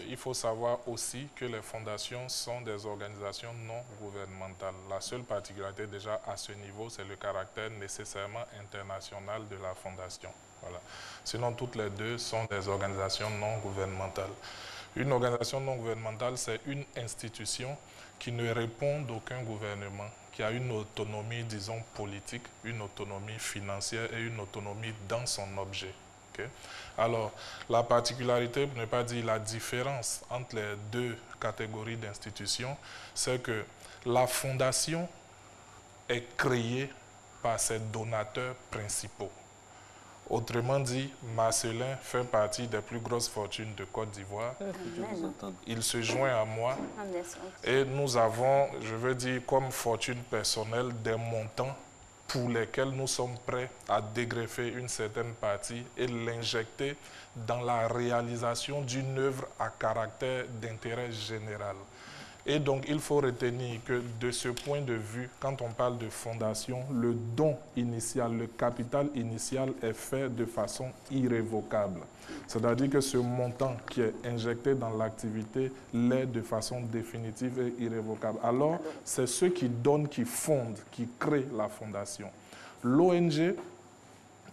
Il faut savoir aussi que les fondations sont des organisations non gouvernementales. La seule particularité déjà à ce niveau, c'est le caractère nécessairement international de la fondation. Voilà. Sinon, toutes les deux sont des organisations non gouvernementales. Une organisation non gouvernementale, c'est une institution qui ne répond d'aucun gouvernement, qui a une autonomie, disons, politique, une autonomie financière et une autonomie dans son objet. Okay. Alors, la particularité, pour ne pas dire la différence entre les deux catégories d'institutions, c'est que la fondation est créée par ses donateurs principaux. Autrement dit, Marcelin fait partie des plus grosses fortunes de Côte d'Ivoire. Il se joint à moi et nous avons, je veux dire, comme fortune personnelle, des montants pour lesquels nous sommes prêts à dégreffer une certaine partie et l'injecter dans la réalisation d'une œuvre à caractère d'intérêt général. Et donc, il faut retenir que de ce point de vue, quand on parle de fondation, le don initial, le capital initial est fait de façon irrévocable. C'est-à-dire que ce montant qui est injecté dans l'activité l'est de façon définitive et irrévocable. Alors, c'est ceux qui donnent, qui fondent, qui créent la fondation. L'ONG,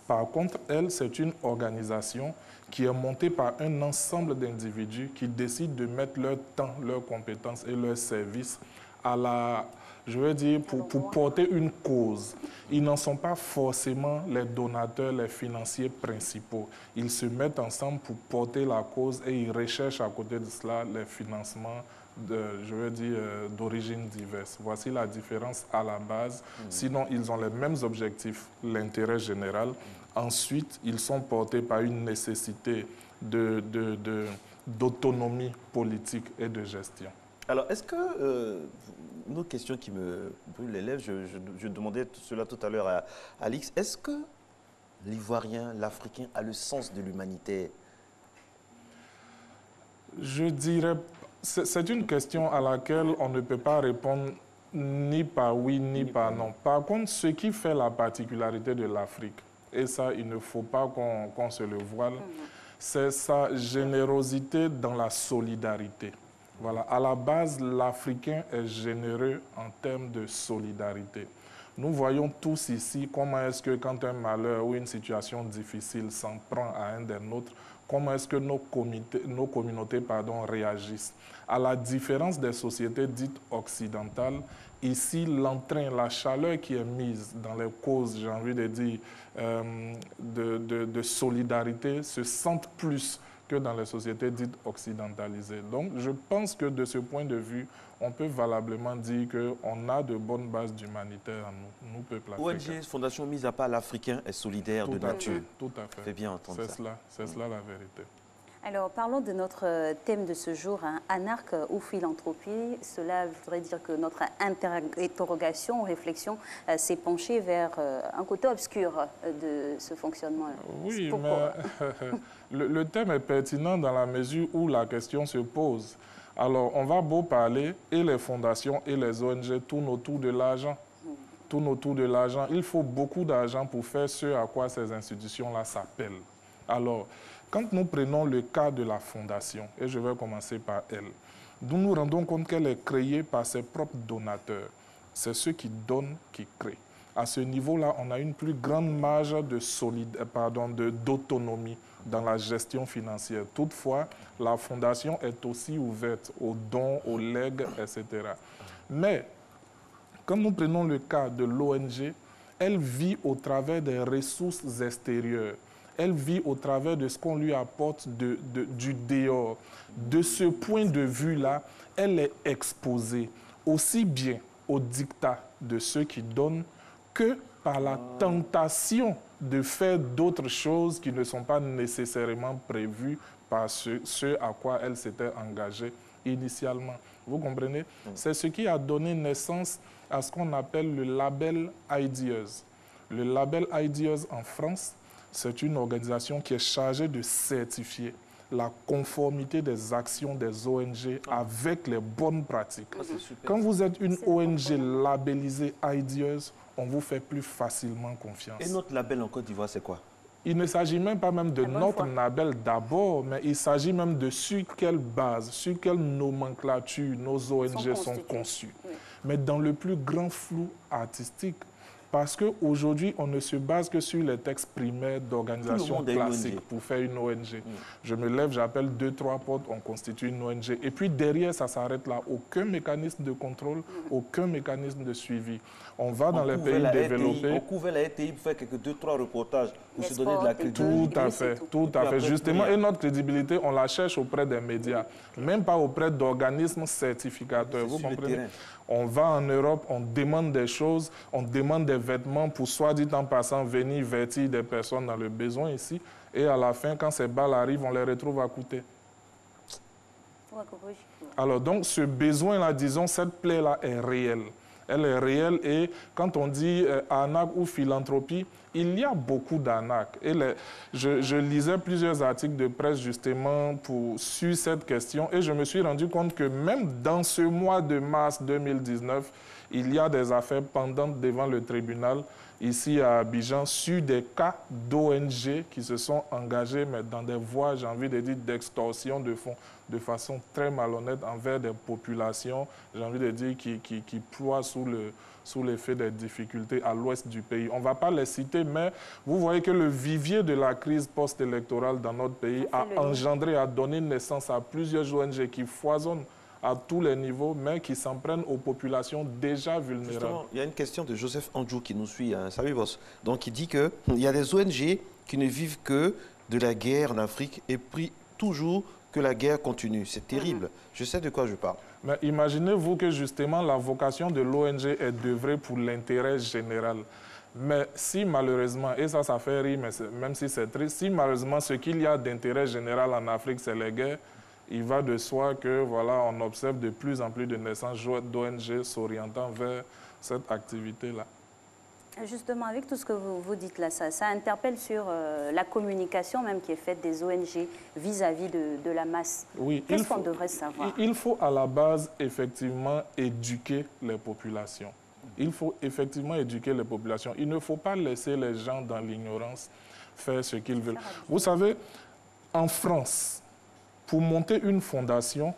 par contre, elle, c'est une organisation qui est montée par un ensemble d'individus qui décident de mettre leur temps, leurs compétences et leurs services à la, je veux dire, pour porter une cause. Ils n'en sont pas forcément les donateurs, les financiers principaux. Ils se mettent ensemble pour porter la cause et ils recherchent à côté de cela les financements je veux dire, d'origine diverse. Voici la différence à la base. Sinon, ils ont les mêmes objectifs, l'intérêt général. Ensuite, ils sont portés par une nécessité d'autonomie politique et de gestion. Alors, est-ce que, une autre question qui me brûle les lèvres, je demandais cela tout à l'heure à Alix, est-ce que l'Ivoirien, l'Africain a le sens de l'humanité? Je dirais, c'est une question à laquelle on ne peut pas répondre ni par oui, ni par non. Par contre, ce qui fait la particularité de l'Afrique, et ça, il ne faut pas qu'on se le voile, c'est sa générosité dans la solidarité. Voilà, à la base, l'Africain est généreux en termes de solidarité. Nous voyons tous ici comment est-ce que quand un malheur ou une situation difficile s'en prend à un des nôtres, comment est-ce que nos communautés réagissent. À la différence des sociétés dites occidentales, ici, l'entrain, la chaleur qui est mise dans les causes, j'ai envie de dire, de solidarité, se sentent plus que dans les sociétés dites occidentalisées. Donc, je pense que de ce point de vue, on peut valablement dire qu'on a de bonnes bases d'humanitaire en nous, peuple africain. ONG, Fondation Mise à part l'Africain est solidaire de nature. Tout à fait. C'est bien entendre ça. C'est cela la vérité. Alors, parlons de notre thème de ce jour, anarque ou philanthropie. Cela voudrait dire que notre interrogation, réflexion s'est penchée vers un côté obscur de ce fonctionnement. Oui, mais le thème est pertinent dans la mesure où la question se pose. Alors, on va beau parler, et les fondations et les ONG tournent autour de l'argent. Tournent autour de l'argent. Il faut beaucoup d'argent pour faire ce à quoi ces institutions-là s'appellent. Alors, quand nous prenons le cas de la fondation, et je vais commencer par elle, nous nous rendons compte qu'elle est créée par ses propres donateurs. C'est ceux qui donnent qui créent. À ce niveau-là, on a une plus grande marge d'autonomie dans la gestion financière. Toutefois, la fondation est aussi ouverte aux dons, aux legs, etc. Mais, quand nous prenons le cas de l'ONG, elle vit au travers des ressources extérieures. Elle vit au travers de ce qu'on lui apporte du dehors. De ce point de vue-là, elle est exposée aussi bien au dictat de ceux qui donnent que par la tentation de faire d'autres choses qui ne sont pas nécessairement prévues par ce à quoi elle s'était engagée initialement. Vous comprenez? C'est ce qui a donné naissance à ce qu'on appelle le label Ideas. Le label Ideas en France, c'est une organisation qui est chargée de certifier la conformité des actions des ONG avec les bonnes pratiques. Quand vous êtes une ONG labellisée Ideas, on vous fait plus facilement confiance. Et notre label en Côte d'Ivoire, c'est quoi? Il ne s'agit même pas même de notre label d'abord, mais il s'agit même de sur quelle base, sur quelle nomenclature nos ONG sont conçues. Oui. Mais dans le plus grand flou artistique, parce qu'aujourd'hui, on ne se base que sur les textes primaires d'organisations classiques pour faire une ONG. Je me lève, j'appelle 2-3 potes, on constitue une ONG. Et puis derrière, ça s'arrête là. Aucun mécanisme de contrôle, aucun mécanisme de suivi. On va dans les pays développés. On couvre la RTI pour faire quelques 2-3 reportages, pour se donner de la crédibilité. Tout à fait, tout à fait. Justement, et notre crédibilité, on la cherche auprès des médias, même pas auprès d'organismes certificateurs. Vous comprenez? On va en Europe, on demande des choses, on demande des vêtements pour, soit dit en passant, venir vêtir des personnes dans le besoin ici. Et à la fin, quand ces balles arrivent, on les retrouve à coûter. Alors donc, ce besoin-là, disons, cette plaie-là est réelle. Elle est réelle et quand on dit arnaque ou philanthropie, il y a beaucoup d'arnaques. Et je lisais plusieurs articles de presse justement sur cette question et je me suis rendu compte que même dans ce mois de mars 2019, il y a des affaires pendantes devant le tribunal ici à Abidjan sur des cas d'ONG qui se sont engagés mais dans des voies, j'ai envie de dire, d'extorsion de fonds de façon très malhonnête envers des populations, j'ai envie de dire, qui ploient sous l'effet des difficultés à l'ouest du pays. On ne va pas les citer, mais vous voyez que le vivier de la crise post-électorale dans notre pays a engendré, a donné naissance à plusieurs ONG qui foisonnent à tous les niveaux, mais qui s'en prennent aux populations déjà vulnérables. Justement, il y a une question de Joseph Andjou qui nous suit. Salut, boss. Donc, il dit qu'il y a des ONG qui ne vivent que de la guerre en Afrique et prient toujours que la guerre continue. C'est terrible. Je sais de quoi je parle. Mais imaginez-vous que justement la vocation de l'ONG est d'œuvrer pour l'intérêt général. Mais si malheureusement, et ça fait rire, mais même si c'est triste, si malheureusement ce qu'il y a d'intérêt général en Afrique, c'est les guerres, il va de soi que voilà, on observe de plus en plus de naissances d'ONG s'orientant vers cette activité-là. Justement, avec tout ce que vous dites là, ça interpelle sur la communication même qui est faite des ONG vis-à-vis de la masse. Oui, qu'est-ce qu'on devrait savoir? Il faut à la base effectivement éduquer les populations. Il faut effectivement éduquer les populations. Il ne faut pas laisser les gens dans l'ignorance faire ce qu'ils veulent. Vous savez, en France, pour monter une fondation,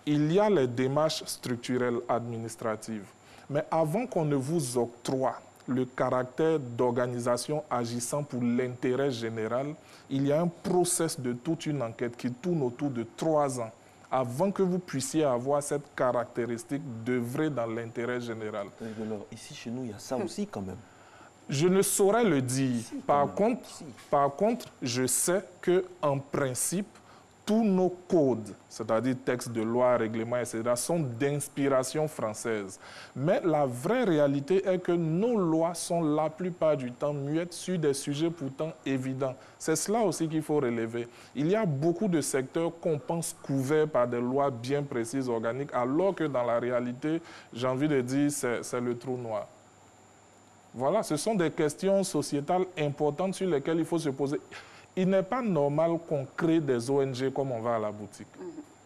il y a les démarches structurelles administratives. Mais avant qu'on ne vous octroie le caractère d'organisation agissant pour l'intérêt général, il y a un process de toute une enquête qui tourne autour de 3 ans avant que vous puissiez avoir cette caractéristique d'œuvrer dans l'intérêt général. Alors, ici, chez nous, il y a ça aussi quand même. Je ne saurais le dire. Par contre, je sais qu'en principe, tous nos codes, c'est-à-dire textes de loi, règlements, etc., sont d'inspiration française. Mais la vraie réalité est que nos lois sont la plupart du temps muettes sur des sujets pourtant évidents. C'est cela aussi qu'il faut relever. Il y a beaucoup de secteurs qu'on pense couverts par des lois bien précises, organiques, alors que dans la réalité, j'ai envie de dire, c'est le trou noir. Voilà, ce sont des questions sociétales importantes sur lesquelles il faut se poser. Il n'est pas normal qu'on crée des ONG comme on va à la boutique.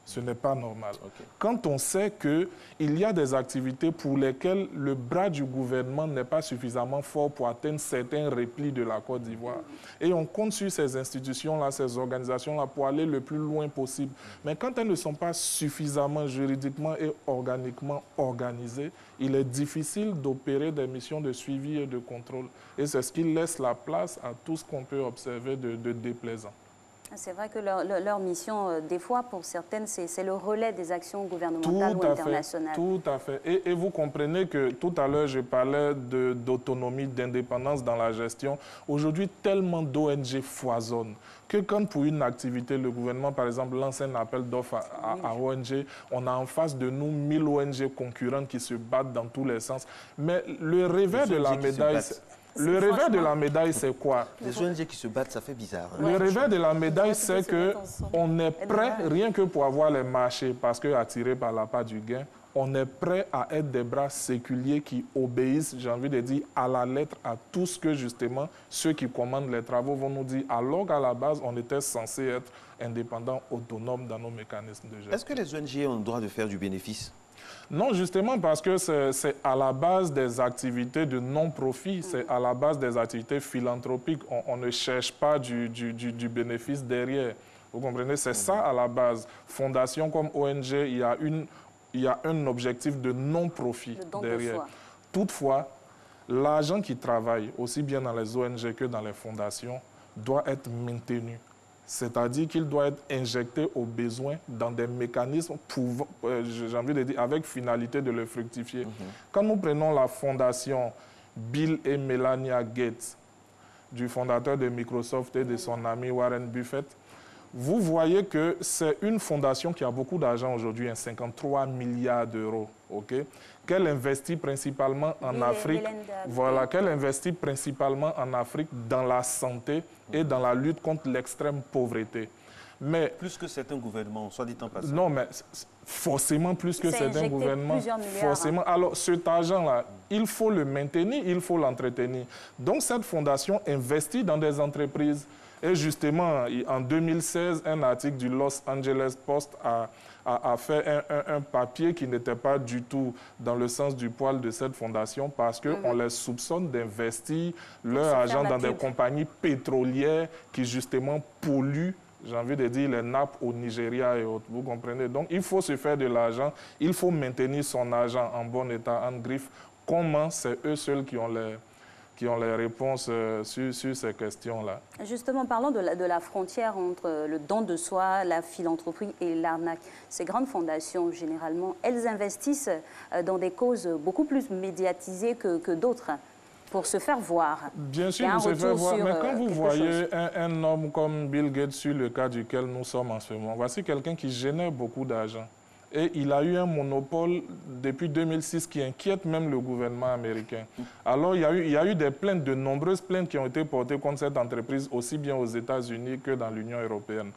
Ce n'est pas normal. Quand on sait qu'il y a des activités pour lesquelles le bras du gouvernement n'est pas suffisamment fort pour atteindre certains replis de la Côte d'Ivoire, et on compte sur ces institutions-là, ces organisations-là pour aller le plus loin possible. Mais quand elles ne sont pas suffisamment juridiquement et organiquement organisées, il est difficile d'opérer des missions de suivi et de contrôle. Et c'est ce qui laisse la place à tout ce qu'on peut observer de déplaisant. C'est vrai que leur mission, des fois, pour certaines, c'est le relais des actions gouvernementales ou internationales. Tout à fait. Et vous comprenez que tout à l'heure, je parlais d'autonomie, d'indépendance dans la gestion. Aujourd'hui, tellement d'ONG foisonnent que quand pour une activité, le gouvernement, par exemple, lance un appel d'offres à ONG, on a en face de nous 1000 ONG concurrentes qui se battent dans tous les sens. Mais le revers de la médaille... Le revers de la médaille, c'est quoi? Les ONG qui se battent, ça fait bizarre. Hein? Le revers de la médaille, c'est qu'on est prêt, rien que pour avoir les marchés, parce que attiré par la part du gain, on est prêt à être des bras séculiers qui obéissent, j'ai envie de dire, à la lettre à tout ce que, justement, ceux qui commandent les travaux vont nous dire, alors qu'à la base, on était censé être indépendants, autonomes dans nos mécanismes de gestion. Est-ce que les ONG ont le droit de faire du bénéfice? Non, justement parce que c'est à la base des activités de non-profit, c'est à la base des activités philanthropiques. On ne cherche pas du bénéfice derrière. Vous comprenez? C'est ça à la base. Fondation comme ONG, il y a un objectif de non-profit derrière. Toutefois, l'argent qui travaille, aussi bien dans les ONG que dans les fondations, doit être maintenu. C'est-à-dire qu'il doit être injecté aux besoins dans des mécanismes, j'ai envie de dire, avec finalité de le fructifier. Quand nous prenons la fondation Bill et Melania Gates, du fondateur de Microsoft et de son ami Warren Buffett, vous voyez que c'est une fondation qui a beaucoup d'argent aujourd'hui, 53 milliards d'euros, qu'elle investit principalement en Afrique. Voilà, qu'elle investit principalement en Afrique dans la santé et dans la lutte contre l'extrême pauvreté. Mais plus que certains gouvernements, soit dit en passant. Non, mais forcément plus que certains gouvernements. Forcément. Alors, cet argent-là, il faut le maintenir, il faut l'entretenir. Donc, cette fondation investit dans des entreprises. Et justement, en 2016, un article du Los Angeles Post a fait un papier qui n'était pas du tout dans le sens du poil de cette fondation parce qu'on les soupçonne d'investir leur argent dans des compagnies pétrolières qui justement polluent, j'ai envie de dire, les nappes au Nigeria et autres. Vous comprenez? Donc, il faut se faire de l'argent, il faut maintenir son argent en bon état, en griffe. Comment? C'est eux seuls qui ont les réponses sur ces questions-là. Justement, parlons de la frontière entre le don de soi, la philanthropie et l'arnaque. Ces grandes fondations, généralement, elles investissent dans des causes beaucoup plus médiatisées que d'autres pour se faire voir. Bien sûr, pour se faire voir. Mais quand vous voyez un homme comme Bill Gates, sur le cas duquel nous sommes en ce moment, voici quelqu'un qui génère beaucoup d'argent. Et il a eu un monopole depuis 2006 qui inquiète même le gouvernement américain. Alors, il y a eu des plaintes, de nombreuses plaintes qui ont été portées contre cette entreprise, aussi bien aux États-Unis que dans l'Union européenne.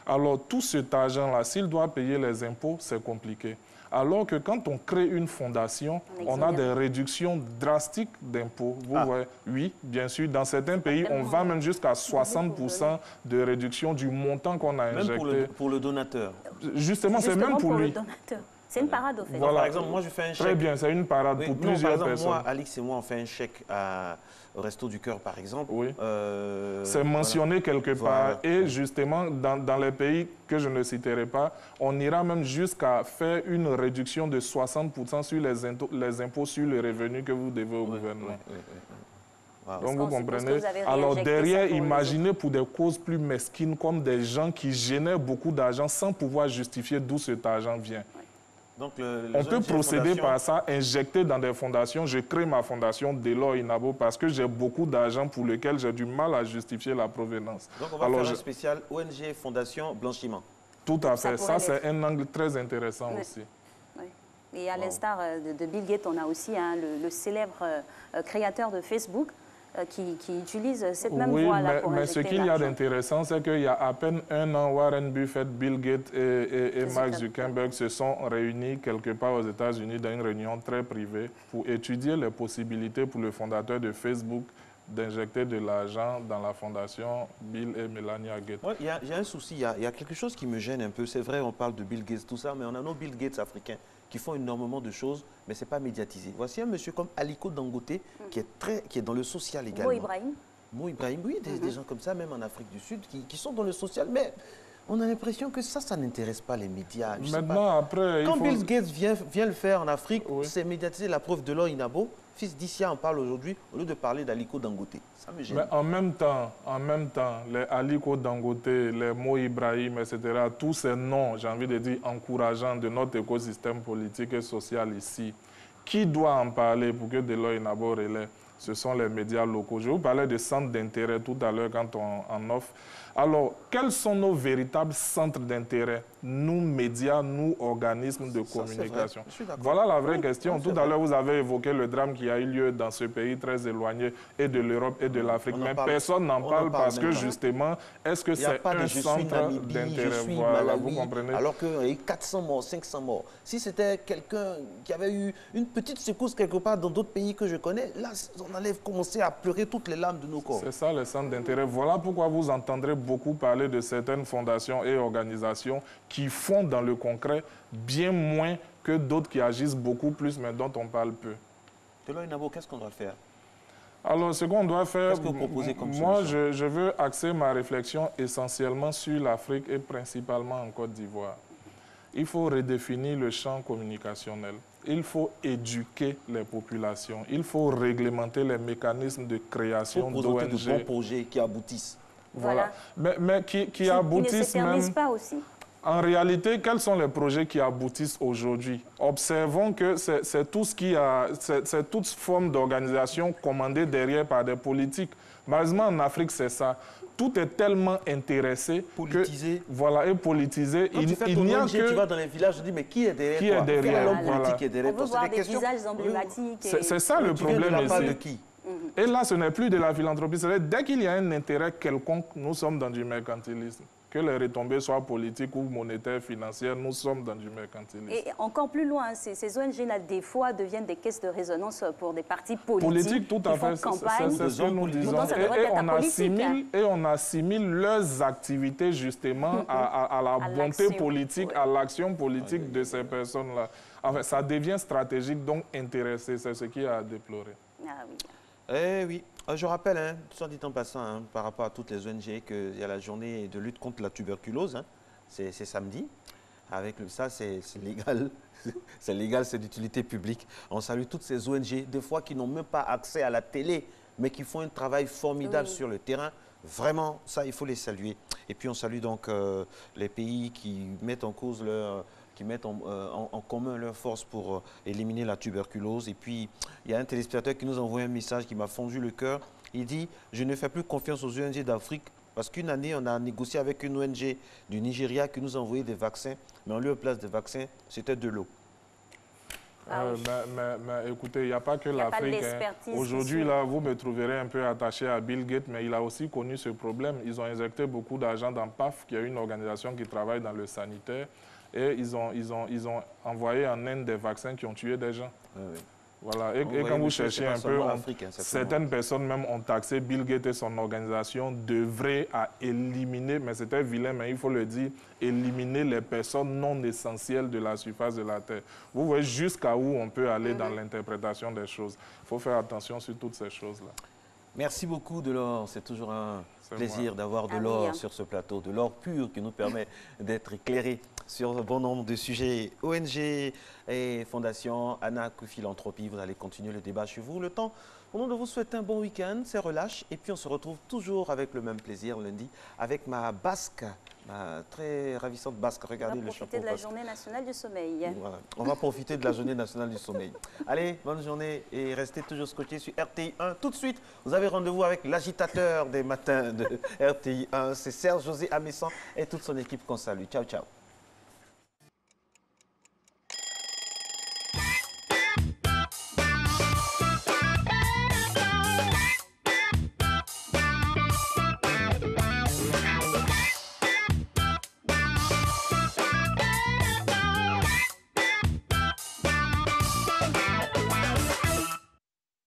Alors, tout cet argent-là, s'il doit payer les impôts, c'est compliqué. Alors que quand on crée une fondation, on a des réductions drastiques d'impôts. Vous voyez, oui, bien sûr, dans certains pays, on va même jusqu'à 60% de réduction du montant qu'on a injecté. Même pour le donateur. Justement, c'est même pour lui. C'est une parade, au fait. Voilà. Par exemple, moi, je fais un chèque. Très bien, c'est une parade pour plusieurs par exemple, personnes. Moi, Alix et moi, on fait un chèque au Resto du Cœur, par exemple. Oui. C'est mentionné quelque part. Et justement, dans les pays que je ne citerai pas, on ira même jusqu'à faire une réduction de 60% sur les impôts sur le revenu que vous devez au gouvernement. Donc, vous comprenez. Alors, derrière, imaginez pour des causes plus mesquines, comme des gens qui génèrent beaucoup d'argent sans pouvoir justifier d'où cet argent vient. Donc, on peut procéder par ça, injecter dans des fondations. Je crée ma fondation Delors Inabo parce que j'ai beaucoup d'argent pour lequel j'ai du mal à justifier la provenance. Donc, on va faire un spécial ONG Fondation Blanchiment. Tout à fait. Ça, c'est un angle très intéressant aussi. Oui. Et à l'instar de Bill Gates, on a aussi le célèbre créateur de Facebook, qui utilise cette même voie-là pour mais ce qu'il y a d'intéressant, c'est qu'il y a à peine un an, Warren Buffett, Bill Gates et Mark Zuckerberg se sont réunis quelque part aux États-Unis dans une réunion très privée pour étudier les possibilités pour le fondateur de Facebook d'injecter de l'argent dans la fondation Bill et Melania Gates. Il y a un souci, il y a quelque chose qui me gêne un peu. C'est vrai, on parle de Bill Gates, tout ça, mais on a nos Bill Gates africains qui font énormément de choses, mais ce n'est pas médiatisé. Voici un monsieur comme Aliko Dangote, qui est dans le social également. Mo Ibrahim, oui, des gens comme ça, même en Afrique du Sud, qui sont dans le social, mais on a l'impression que ça n'intéresse pas les médias. Maintenant, après, quand Bill Gates vient le faire en Afrique, c'est médiatisé. La preuve de l'or Inabo, fils d'Issia en parle aujourd'hui, au lieu de parler d'Aliko Dangote. Ça me gêne. Mais en même temps, les Aliko Dangote, les Mo Ibrahim, etc., tous ces noms, j'ai envie de dire, encourageants de notre écosystème politique et social ici, qui doit en parler pour que Delors Inabo relaie? Ce sont les médias locaux. Je vous parlais de centres d'intérêt tout à l'heure quand on en offre. Alors, quels sont nos véritables centres d'intérêt, nous, médias, nous, organismes de communication? Voilà la vraie question. Tout à l'heure, vous avez évoqué le drame qui a eu lieu dans ce pays très éloigné et de l'Europe et de l'Afrique. Mais personne n'en parle parce que, justement, est-ce que c'est un centre d'intérêt? Voilà, vous comprenez? Alors qu'il y a eu 400 morts, 500 morts. Si c'était quelqu'un qui avait eu une petite secousse quelque part dans d'autres pays que je connais, là, on allait commencer à pleurer toutes les larmes de nos corps. C'est ça, les centres d'intérêt. Voilà pourquoi vous entendrez beaucoup parler de certaines fondations et organisations qui font dans le concret bien moins que d'autres qui agissent beaucoup plus, mais dont on parle peu. Delors Inabo, qu'est-ce qu'on doit faire? Alors, ce qu'on doit faire, qu'est-ce que vous proposez comme moi, solution? je veux axer ma réflexion essentiellement sur l'Afrique et principalement en Côte d'Ivoire. Il faut redéfinir le champ communicationnel. Il faut éduquer les populations. Il faut réglementer les mécanismes de création d'ONG. Il faut de bons projets qui aboutissent. Voilà. Mais qui aboutissent ne même... se pas aussi. En réalité, quels sont les projets qui aboutissent aujourd'hui? Observons que c'est tout ce qui a... C'est toute forme d'organisation commandée derrière par des politiques. Malheureusement, en Afrique, c'est ça. Tout est tellement intéressé, politisé. Voilà, et politisé. Quand tu fais ton ONG, tu vas dans les villages, tu dis, mais qui est derrière toi? Quel est l'homme politique qui est derrière toi? On veut voir des visages emblématiques. C'est ça le problème ici. De qui? Et là, ce n'est plus de la philanthropie. Dès qu'il y a un intérêt quelconque, nous sommes dans du mercantilisme. Que les retombées soient politiques ou monétaires, financières, nous sommes dans du mercantilisme. Et encore plus loin, ces ONG-là, des fois, deviennent des caisses de résonance pour des partis politiques. Tout à fait. C'est ce que nous disons. Et on assimile leurs activités, justement, à la bonté politique, à l'action politique de ces personnes-là. Enfin, ça devient stratégique, donc intéressé. C'est ce qu'il y a à déplorer. Ah oui. Eh oui, je rappelle, soit dit en passant, par rapport à toutes les ONG, qu'il y a la journée de lutte contre la tuberculose, c'est samedi. Avec ça, c'est légal. C'est légal, c'est d'utilité publique. On salue toutes ces ONG, des fois qui n'ont même pas accès à la télé, mais qui font un travail formidable sur le terrain. Vraiment, ça, il faut les saluer. Et puis, on salue donc les pays qui mettent en cause qui mettent en commun leurs forces pour éliminer la tuberculose. Et puis, il y a un téléspectateur qui nous a envoyé un message qui m'a fondu le cœur. Il dit « Je ne fais plus confiance aux ONG d'Afrique parce qu'une année, on a négocié avec une ONG du Nigeria qui nous a envoyé des vaccins, mais en lieu de place des vaccins, c'était de l'eau. » Mais écoutez, il n'y a pas que l'Afrique. Aujourd'hui, là, vous me trouverez un peu attaché à Bill Gates, mais il a aussi connu ce problème. Ils ont injecté beaucoup d'argent dans PAF, qui est une organisation qui travaille dans le sanitaire, et ils ont envoyé en Inde des vaccins qui ont tué des gens. Oui. Voilà. Et quand vous cherchez un peu, certaines personnes même ont taxé Bill Gates et son organisation d'œuvrer à éliminer, mais c'était vilain, mais il faut le dire, éliminer les personnes non essentielles de la surface de la Terre. Vous voyez jusqu'à où on peut aller dans l'interprétation des choses. Il faut faire attention sur toutes ces choses-là. Merci beaucoup, Delors. C'est toujours un plaisir d'avoir Delors sur ce plateau, de l'or pur qui nous permet d'être éclairés sur un bon nombre de sujets. ONG et Fondation Anak Philanthropie, vous allez continuer le débat chez vous. Le temps pour nous de vous souhaiter un bon week-end, c'est relâche. Et puis on se retrouve toujours avec le même plaisir lundi avec ma basque, ma très ravissante basque. Regardez le chapeau. On va profiter de la journée nationale du sommeil. Voilà. On va profiter de la journée nationale du sommeil. Allez, bonne journée et restez toujours scotchés sur RTI 1. Tout de suite, vous avez rendez-vous avec l'agitateur des matins de RTI 1. C'est Serge José Amessant et toute son équipe qu'on salue. Ciao, ciao.